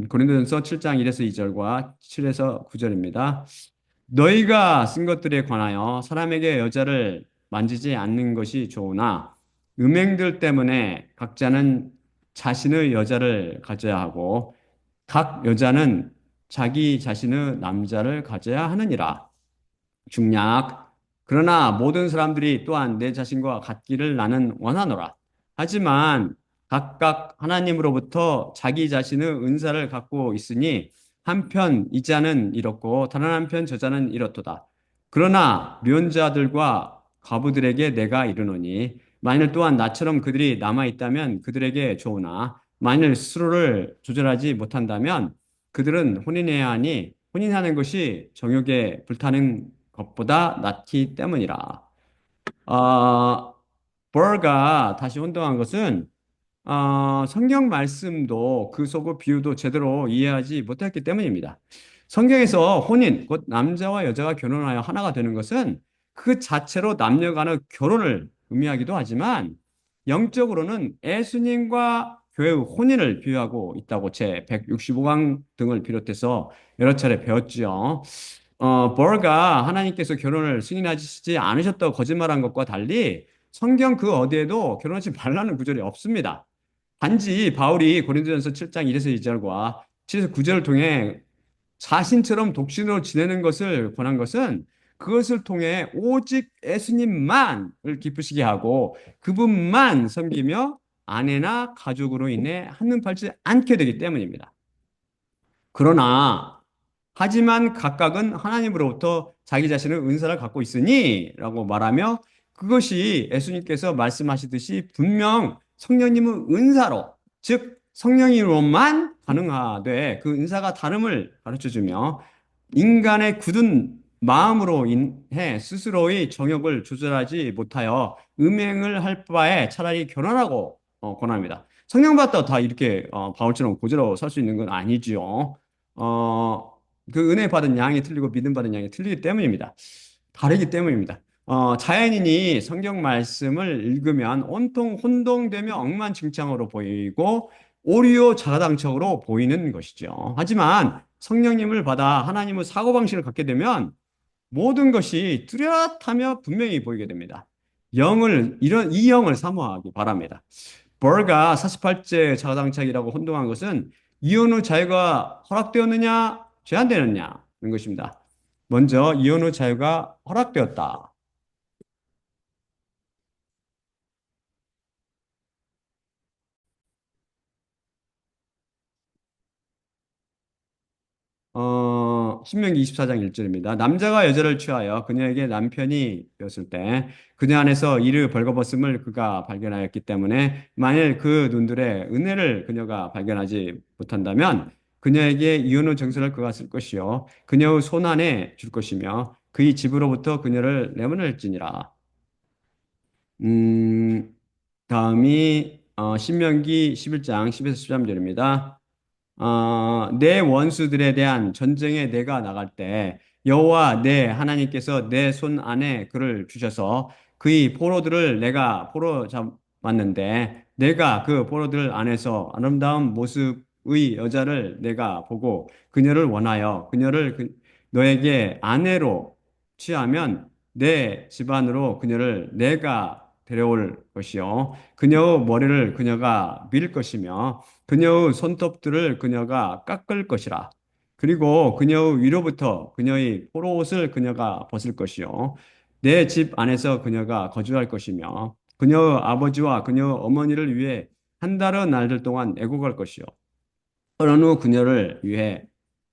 A: 고린도전서 7장 1에서 2절과 7에서 9절입니다. 너희가 쓴 것들에 관하여 사람에게 여자를 만지지 않는 것이 좋으나 음행들 때문에 각자는 자신의 여자를 가져야 하고 각 여자는 자기 자신의 남자를 가져야 하느니라. 중략. 그러나 모든 사람들이 또한 내 자신과 같기를 나는 원하노라. 하지만 각각 하나님으로부터 자기 자신의 은사를 갖고 있으니 한편 이 자는 이렇고 다른 한편 저 자는 이렇도다. 그러나 면자들과 과부들에게 내가 이르노니 만일 또한 나처럼 그들이 남아 있다면 그들에게 좋으나 만일 스스로를 조절하지 못한다면 그들은 혼인해야 하니 혼인하는 것이 정욕에 불타는 것보다 낫기 때문이라. 버가 다시 혼동한 것은 성경 말씀도 그 속의 비유도 제대로 이해하지 못했기 때문입니다. 성경에서 혼인, 곧 남자와 여자가 결혼하여 하나가 되는 것은 그 자체로 남녀 간의 결혼을 의미하기도 하지만 영적으로는 예수님과 교회의 혼인을 비유하고 있다고 제 165강 등을 비롯해서 여러 차례 배웠지요. 버가 하나님께서 결혼을 승인하시지 않으셨다고 거짓말한 것과 달리 성경 그 어디에도 결혼하지 말라는 구절이 없습니다. 단지 바울이 고린도전서 7장 1에서 2절과 7에서 9절을 통해 자신처럼 독신으로 지내는 것을 권한 것은 그것을 통해 오직 예수님만을 기쁘시게 하고 그분만 섬기며 아내나 가족으로 인해 한눈 팔지 않게 되기 때문입니다. 그러나 하지만 각각은 하나님으로부터 자기 자신의 은사를 갖고 있으니 라고 말하며 그것이 예수님께서 말씀하시듯이 분명 성령님의 은사로 즉 성령으로만 가능하되 그 은사가 다름을 가르쳐주며 인간의 굳은 마음으로 인해 스스로의 정욕을 조절하지 못하여 음행을 할 바에 차라리 결혼하고 권합니다. 성령 받다 다 이렇게 바울처럼 고지로 살 수 있는 건 아니지요. 어, 그 은혜 받은 양이 틀리고 믿음 받은 양이 틀리기 때문입니다. 다르기 때문입니다. 자연인이 성경 말씀을 읽으면 온통 혼동되며 엉망진창으로 보이고 오리오 자가당착으로 보이는 것이죠. 하지만 성령님을 받아 하나님의 사고방식을 갖게 되면 모든 것이 뚜렷하며 분명히 보이게 됩니다. 이 영을 사모하기 바랍니다. 벌가 48제 자가당착이라고 혼동한 것은 이혼 후 자유가 허락되었느냐, 제한되느냐는 것입니다. 먼저 이혼 후 자유가 허락되었다. 신명기 24장 1절입니다. 남자가 여자를 취하여 그녀에게 남편이 되었을 때 그녀 안에서 이를 벌거벗음을 그가 발견하였기 때문에 만일 그 눈들의 은혜를 그녀가 발견하지 못한다면 그녀에게 이혼 후 정서를 그가 쓸 것이요 그녀의 손 안에 줄 것이며 그의 집으로부터 그녀를 내보낼지니라. 음, 다음이 신명기 11장 10에서 13절입니다. 내 원수들에 대한 전쟁에 내가 나갈 때 여호와 내 하나님께서 내 손 안에 그를 주셔서 그의 포로들을 내가 포로 잡았는데 내가 그 포로들 안에서 아름다운 모습의 여자를 내가 보고 그녀를 원하여 그녀를 너에게 아내로 취하면 내 집안으로 그녀를 내가 데려올 것이요 그녀의 머리를 그녀가 밀 것이며 그녀의 손톱들을 그녀가 깎을 것이라. 그리고 그녀의 위로부터 그녀의 포로옷을 그녀가 벗을 것이요. 내 집 안에서 그녀가 거주할 것이며 그녀의 아버지와 그녀의 어머니를 위해 한 달의 날들 동안 애국할 것이요. 어느 그녀를 위해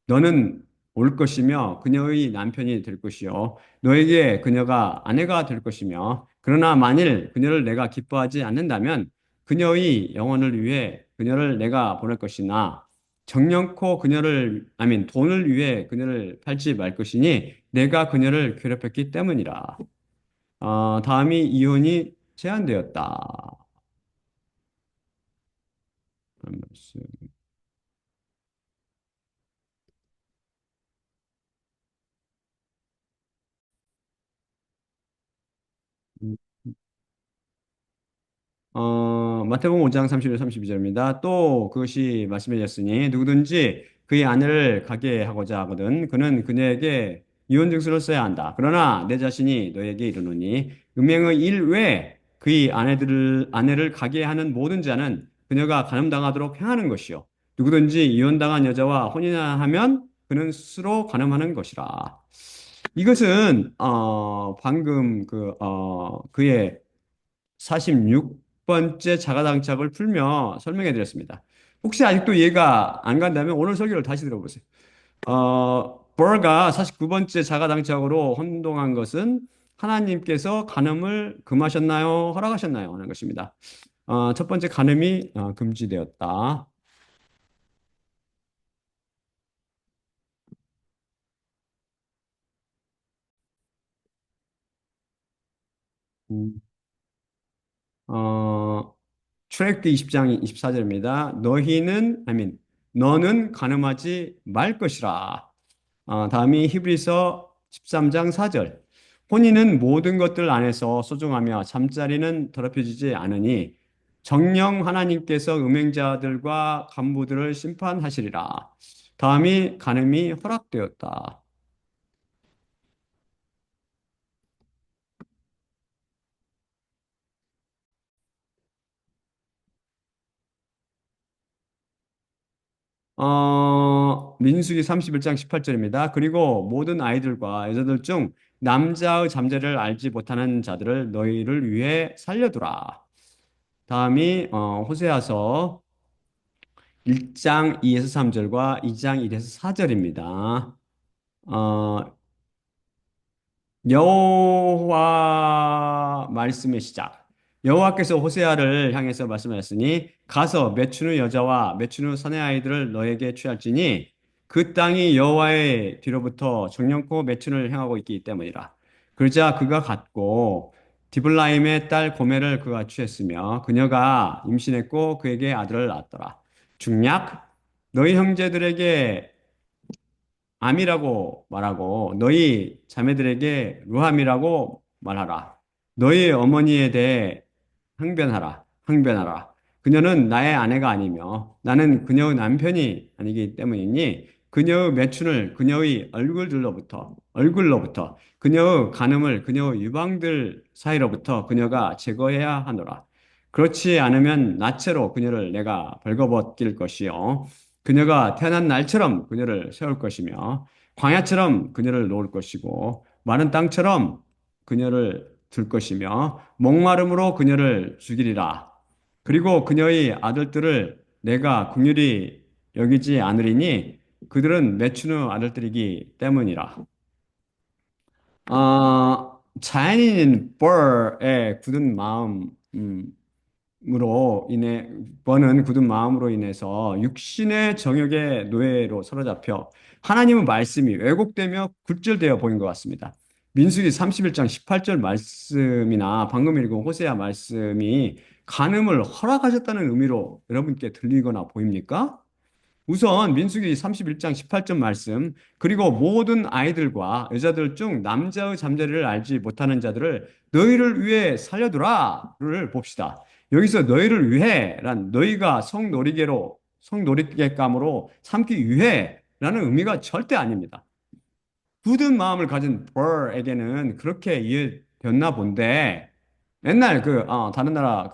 A: 너는 올 것이며 그녀의 남편이 될 것이요 너에게 그녀가 아내가 될 것이며 그러나 만일 그녀를 내가 기뻐하지 않는다면 그녀의 영혼을 위해 그녀를 내가 보낼 것이나 정령코 그녀를 아민 돈을 위해 그녀를 팔지 말 것이니 내가 그녀를 괴롭혔기 때문이라. 다음이 이혼이 제한되었다. 마태복음 5장 31, 32절입니다. 또 그것이 말씀해졌으니 누구든지 그의 아내를 가게 하고자 하거든 그는 그녀에게 이혼 증서를 써야 한다. 그러나 내 자신이 너에게 이르노니 음행의 일 외에 그의 아내를 가게 하는 모든 자는 그녀가 간음당하도록 행하는 것이요. 누구든지 이혼당한 여자와 혼인하면 그는 스스로 간음하는 것이라. 이것은 방금 그의 46번째 자가당착을 풀며 설명해 드렸습니다. 혹시 아직도 이해가 안 간다면 오늘 설교를 다시 들어보세요. 버가 49번째 자가당착으로 혼동한 것은 하나님께서 간음을 금하셨나요? 허락하셨나요? 하는 것입니다. 첫 번째 간음이 금지되었다. 음, 어, 출애굽기 20장 24절입니다. 너는 간음하지 말 것이라. 다음이 히브리서 13장 4절. 혼인은 모든 것들 안에서 소중하며 잠자리는 더럽혀지지 않으니 정녕 하나님께서 음행자들과 간부들을 심판하시리라. 다음이 간음이 허락되었다. 민수기 31장 18절입니다. 그리고 모든 아이들과 여자들 중 남자의 잠재를 알지 못하는 자들을 너희를 위해 살려두라. 다음이 호세아서 1장 2에서 3절과 2장 1에서 4절입니다. 어, 여호와 말씀의 시작. 여호와께서 호세아를 향해서 말씀하셨으니 가서 매춘의 여자와 매춘의 사내 아이들을 너에게 취할지니 그 땅이 여호와의 뒤로부터 정령코 매춘을 행하고 있기 때문이라. 그러자 그가 갔고 디블라임의 딸 고멜을 그가 취했으며 그녀가 임신했고 그에게 아들을 낳았더라. 중략 너희 형제들에게 암이라고 말하고 너희 자매들에게 루함이라고 말하라. 너희 어머니에 대해 항변하라. 그녀는 나의 아내가 아니며 나는 그녀의 남편이 아니기 때문이니 그녀의 매춘을 그녀의 얼굴로부터 그녀의 간음을 그녀의 유방들 사이로부터 그녀가 제거해야 하노라. 그렇지 않으면 나체로 그녀를 내가 벌거벗길 것이요 그녀가 태어난 날처럼 그녀를 세울 것이며 광야처럼 그녀를 놓을 것이고 마른 땅처럼 그녀를 둘 것이며 목마름으로 그녀를 죽이리라. 그리고 그녀의 아들들을 내가 긍휼히 여기지 않으리니 그들은 매춘의 아들들이기 때문이라. 자연인 벌의 굳은 마음, 으로 인해 버는 굳은 마음으로 인해서 육신의 정욕의 노예로 사로잡혀 하나님의 말씀이 왜곡되며 굴절되어 보인 것 같습니다. 민수기 31장 18절 말씀이나 방금 읽은 호세아 말씀이 간음을 허락하셨다는 의미로 여러분께 들리거나 보입니까? 우선 민수기 31장 18절 말씀 그리고 모든 아이들과 여자들 중 남자의 잠자리를 알지 못하는 자들을 너희를 위해 살려두라를 봅시다. 여기서 너희를 위해란 너희가 성놀이개감으로 삼기 위해라는 의미가 절대 아닙니다. 굳은 마음을 가진 벌에게는 그렇게 이해됐나 본데 옛날 다른 나라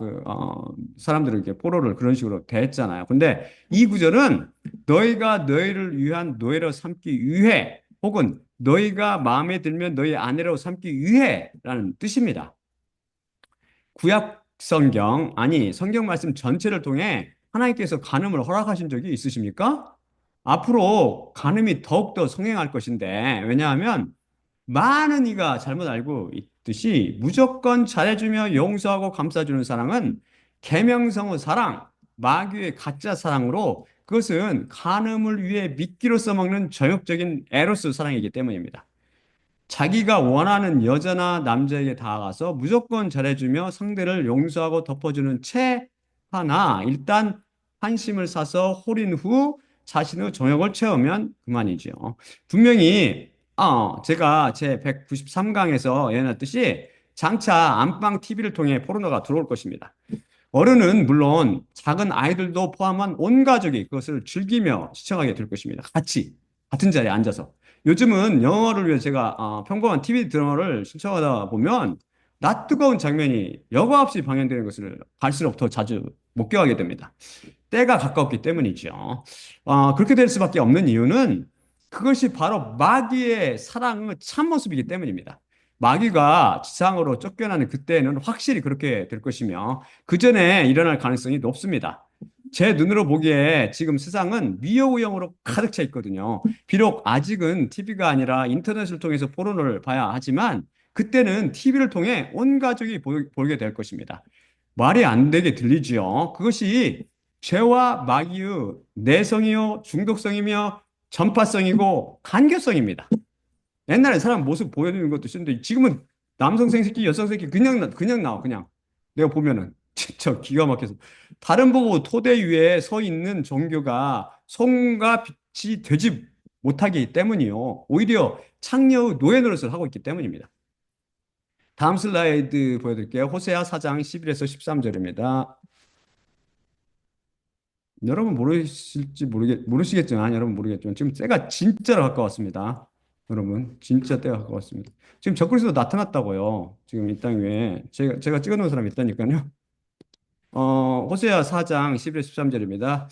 A: 사람들은 이렇게 포로를 그런 식으로 대했잖아요. 근데 이 구절은 너희가 너희를 위한 노예로 삼기 위해 혹은 너희가 마음에 들면 너희 아내로 삼기 위해라는 뜻입니다. 구약 성경, 아니, 성경 말씀 전체를 통해 하나님께서 간음을 허락하신 적이 있으십니까? 앞으로 간음이 더욱더 성행할 것인데, 왜냐하면 많은 이가 잘못 알고 있듯이 무조건 잘해주며 용서하고 감싸주는 사랑은 계명성의 사랑, 마귀의 가짜 사랑으로 그것은 간음을 위해 미끼로 써먹는 저욕적인 에로스 사랑이기 때문입니다. 자기가 원하는 여자나 남자에게 다가가서 무조건 잘해주며 상대를 용서하고 덮어주는 채 하나 일단 환심을 사서 홀인 후 자신의 정욕을 채우면 그만이죠. 분명히 제가 제 193강에서 예언했듯이 장차 안방 TV를 통해 포르노가 들어올 것입니다. 어른은 물론 작은 아이들도 포함한 온 가족이 그것을 즐기며 시청하게 될 것입니다. 같은 자리에 앉아서. 요즘은 영어를 위해 제가 평범한 TV 드라마를 신청하다 보면 낯 뜨거운 장면이 여과 없이 방영되는 것을 갈수록 더 자주 목격하게 됩니다. 때가 가까웠기 때문이죠. 그렇게 될 수밖에 없는 이유는 그것이 바로 마귀의 사랑의 참모습이기 때문입니다. 마귀가 지상으로 쫓겨나는 그때는 확실히 그렇게 될 것이며 그 전에 일어날 가능성이 높습니다. 제 눈으로 보기에 지금 세상은 미여우형으로 가득 차 있거든요. 비록 아직은 TV가 아니라 인터넷을 통해서 포르노를 봐야 하지만 그때는 TV를 통해 온 가족이 보게 될 것입니다. 말이 안 되게 들리지요. 그것이 죄와 마귀의 내성이요, 중독성이며 전파성이고 간교성입니다. 옛날에 사람 모습 보여주는 것도 싫은데 지금은 남성 생식기, 여성 생식기 그냥 나와 그냥 내가 보면은 진짜 기가 막혀서 다른 보고 토대 위에 서 있는 종교가 손과 빛이 되지 못하기 때문이요. 오히려 창녀의 노예 노릇을 하고 있기 때문입니다. 다음 슬라이드 보여드릴게요. 호세아 4장 11에서 13절입니다. 여러분 모르시겠지만 여러분 모르겠지만 지금 때가 진짜로 가까웠습니다. 여러분 진짜 때가 가까웠습니다. 지금 적그리스도 나타났다고요. 지금 이 땅 위에 제가 찍어놓은 사람이 있다니까요. 호세아 4장 11, 13절입니다.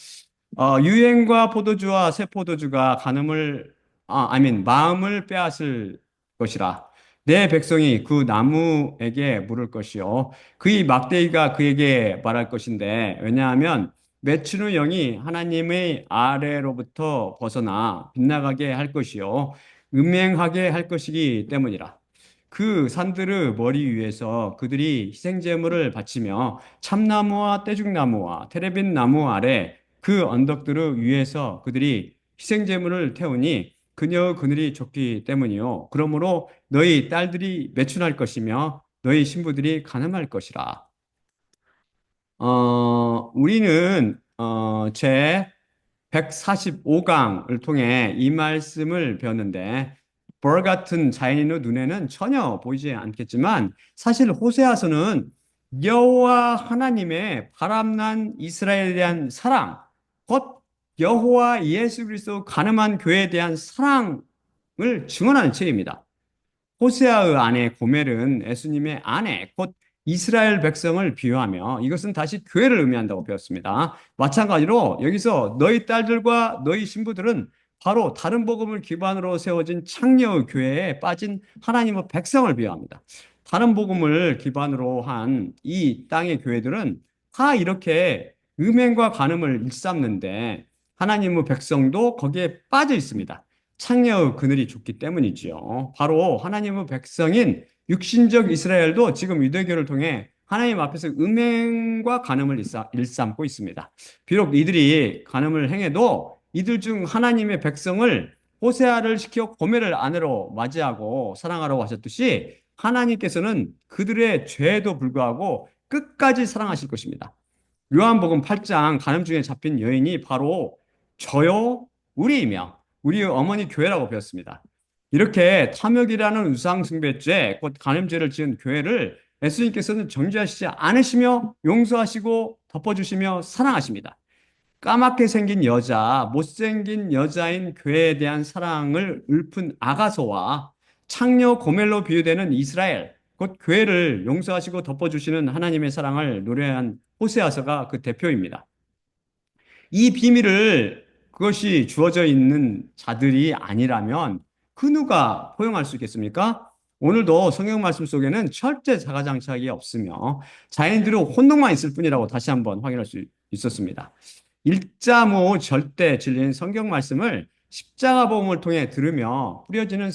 A: 유행과 포도주와 새 포도주가 마음을 빼앗을 것이라. 내 백성이 그 나무에게 물을 것이요. 그의 막대기가 그에게 말할 것인데, 왜냐하면 맺추는 영이 하나님의 아래로부터 벗어나 빗나가게 할 것이요. 음행하게 할 것이기 때문이라. 그 산들의 머리 위에서 그들이 희생제물을 바치며 참나무와 떼죽나무와 테레빈 나무 아래 그 언덕들의 위에서 그들이 희생제물을 태우니 그녀의 그늘이 좁기 때문이요. 그러므로 너희 딸들이 매춘할 것이며 너희 신부들이 가늠할 것이라. 우리는 제 145강을 통해 이 말씀을 배웠는데 벌 같은 자연인의 눈에는 전혀 보이지 않겠지만 사실 호세아서는 여호와 하나님의 바람난 이스라엘에 대한 사랑, 곧 여호와 예수 그리스도 가늠한 교회에 대한 사랑을 증언하는 책입니다. 호세아의 아내 고멜은 예수님의 아내, 곧 이스라엘 백성을 비유하며 이것은 다시 교회를 의미한다고 배웠습니다. 마찬가지로 여기서 너희 딸들과 너희 신부들은 바로 다른 복음을 기반으로 세워진 창녀의 교회에 빠진 하나님의 백성을 비유합니다. 다른 복음을 기반으로 한 이 땅의 교회들은 다 이렇게 음행과 간음을 일삼는데 하나님의 백성도 거기에 빠져 있습니다. 창녀의 그늘이 좁기 때문이지요. 바로 하나님의 백성인 육신적 이스라엘도 지금 유대교를 통해 하나님 앞에서 음행과 간음을 일삼고 있습니다. 비록 이들이 간음을 행해도 이들 중 하나님의 백성을 호세아를 시켜 고멜을 아내로 맞이하고 사랑하라고 하셨듯이 하나님께서는 그들의 죄에도 불구하고 끝까지 사랑하실 것입니다. 요한복음 8장 간음 중에 잡힌 여인이 바로 저요 우리이며 우리 어머니 교회라고 배웠습니다. 이렇게 탐욕이라는 우상숭배죄, 곧 간음죄를 지은 교회를 예수님께서는 정죄하시지 않으시며 용서하시고 덮어주시며 사랑하십니다. 까맣게 생긴 여자, 못생긴 여자인 교회에 대한 사랑을 읊은 아가서와 창녀 고멜로 비유되는 이스라엘, 곧 교회를 용서하시고 덮어주시는 하나님의 사랑을 노래한 호세아서가 그 대표입니다. 이 비밀을 그것이 주어져 있는 자들이 아니라면 그 누가 포용할 수 있겠습니까? 오늘도 성경 말씀 속에는 철제 자가장착이 없으며 자연들의 혼동만 있을 뿐이라고 다시 한번 확인할 수 있었습니다. 일자무 절대 진리인 성경 말씀을 십자가 복음을 통해 들으며 뿌려지는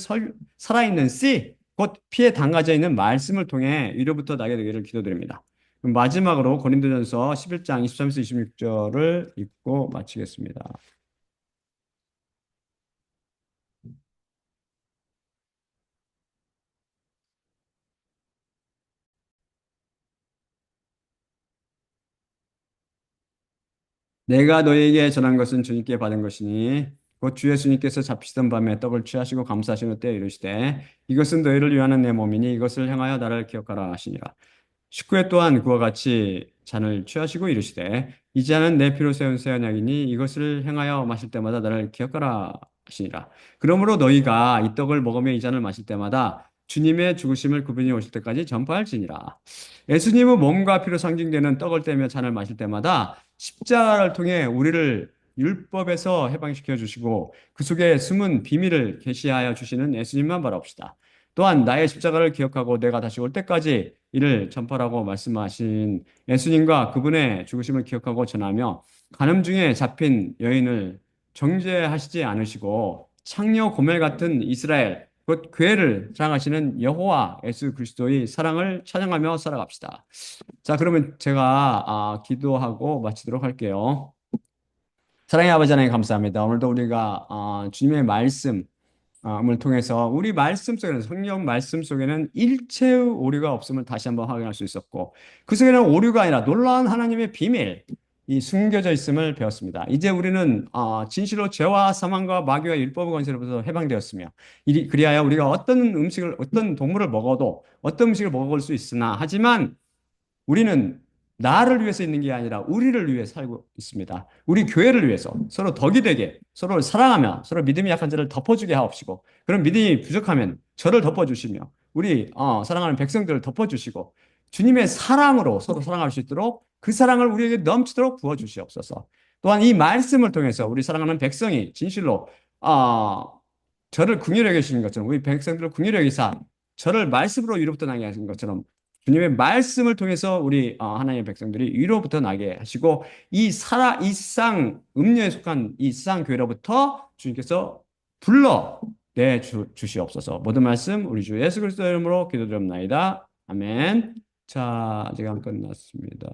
A: 살아있는 씨, 곧 피에 담가져 있는 말씀을 통해 위로부터 나게 되기를 기도드립니다. 마지막으로 고린도전서 11장 23에서 26절을 읽고 마치겠습니다. 내가 너에게 전한 것은 주님께 받은 것이니 곧 주 예수님께서 잡히시던 밤에 떡을 취하시고 감사하시는 때에 이르시되 이것은 너희를 위하는 내 몸이니 이것을 행하여 나를 기억하라 하시니라. 19회 또한 그와 같이 잔을 취하시고 이르시되 이 잔은 내 피로 세운 새 언약이니 이것을 행하여 마실 때마다 나를 기억하라 하시니라. 그러므로 너희가 이 떡을 먹으며 이 잔을 마실 때마다 주님의 죽으심을 그분이 오실 때까지 전파할지니라. 예수님의 몸과 피로 상징되는 떡을 떼며 잔을 마실 때마다 십자가를 통해 우리를 율법에서 해방시켜 주시고 그 속에 숨은 비밀을 계시하여 주시는 예수님만 바라봅시다. 또한 나의 십자가를 기억하고 내가 다시 올 때까지 이를 전파라고 말씀하신 예수님과 그분의 죽으심을 기억하고 전하며 간음 중에 잡힌 여인을 정죄하시지 않으시고 창녀 고멜 같은 이스라엘 곧 교회를 사랑하시는 여호와 예수 그리스도의 사랑을 찬양하며 살아갑시다. 자, 그러면 제가 기도하고 마치도록 할게요. 사랑의 아버지 하나님 감사합니다. 오늘도 우리가 주님의 말씀 을 통해서 우리 말씀 속에는 성경 말씀 속에는 일체의 오류가 없음을 다시 한번 확인할 수 있었고 그 속에는 오류가 아니라 놀라운 하나님의 비밀 이 숨겨져 있음을 배웠습니다. 이제 우리는 진실로 죄와 사망과 마귀와 율법의 권세로부터 해방되었으며 그리하여 우리가 어떤 음식을 어떤 동물을 먹어도 어떤 음식을 먹을 수 있으나 하지만 우리는 나를 위해서 있는 게 아니라 우리를 위해 살고 있습니다. 우리 교회를 위해서 서로 덕이 되게 서로를 사랑하며 서로 믿음이 약한 자를 덮어주게 하옵시고 그런 믿음이 부족하면 저를 덮어주시며 우리 사랑하는 백성들을 덮어주시고 주님의 사랑으로 서로 사랑할 수 있도록 그 사랑을 우리에게 넘치도록 부어주시옵소서. 또한 이 말씀을 통해서 우리 사랑하는 백성이 진실로 저를 긍휼히 여기시는 것처럼 우리 백성들을 긍휼히 여기사 저를 말씀으로 위로부터 나게 하신 것처럼 주님의 말씀을 통해서 우리 하나님의 백성들이 위로부터 나게 하시고 이 세상 음료에 속한 이 세상 교회로부터 주님께서 불러 내 주시옵소서. 모든 말씀 우리 주 예수 그리스도 이름으로 기도드립나이다. 아멘. 자, 아직 안 끝났습니다.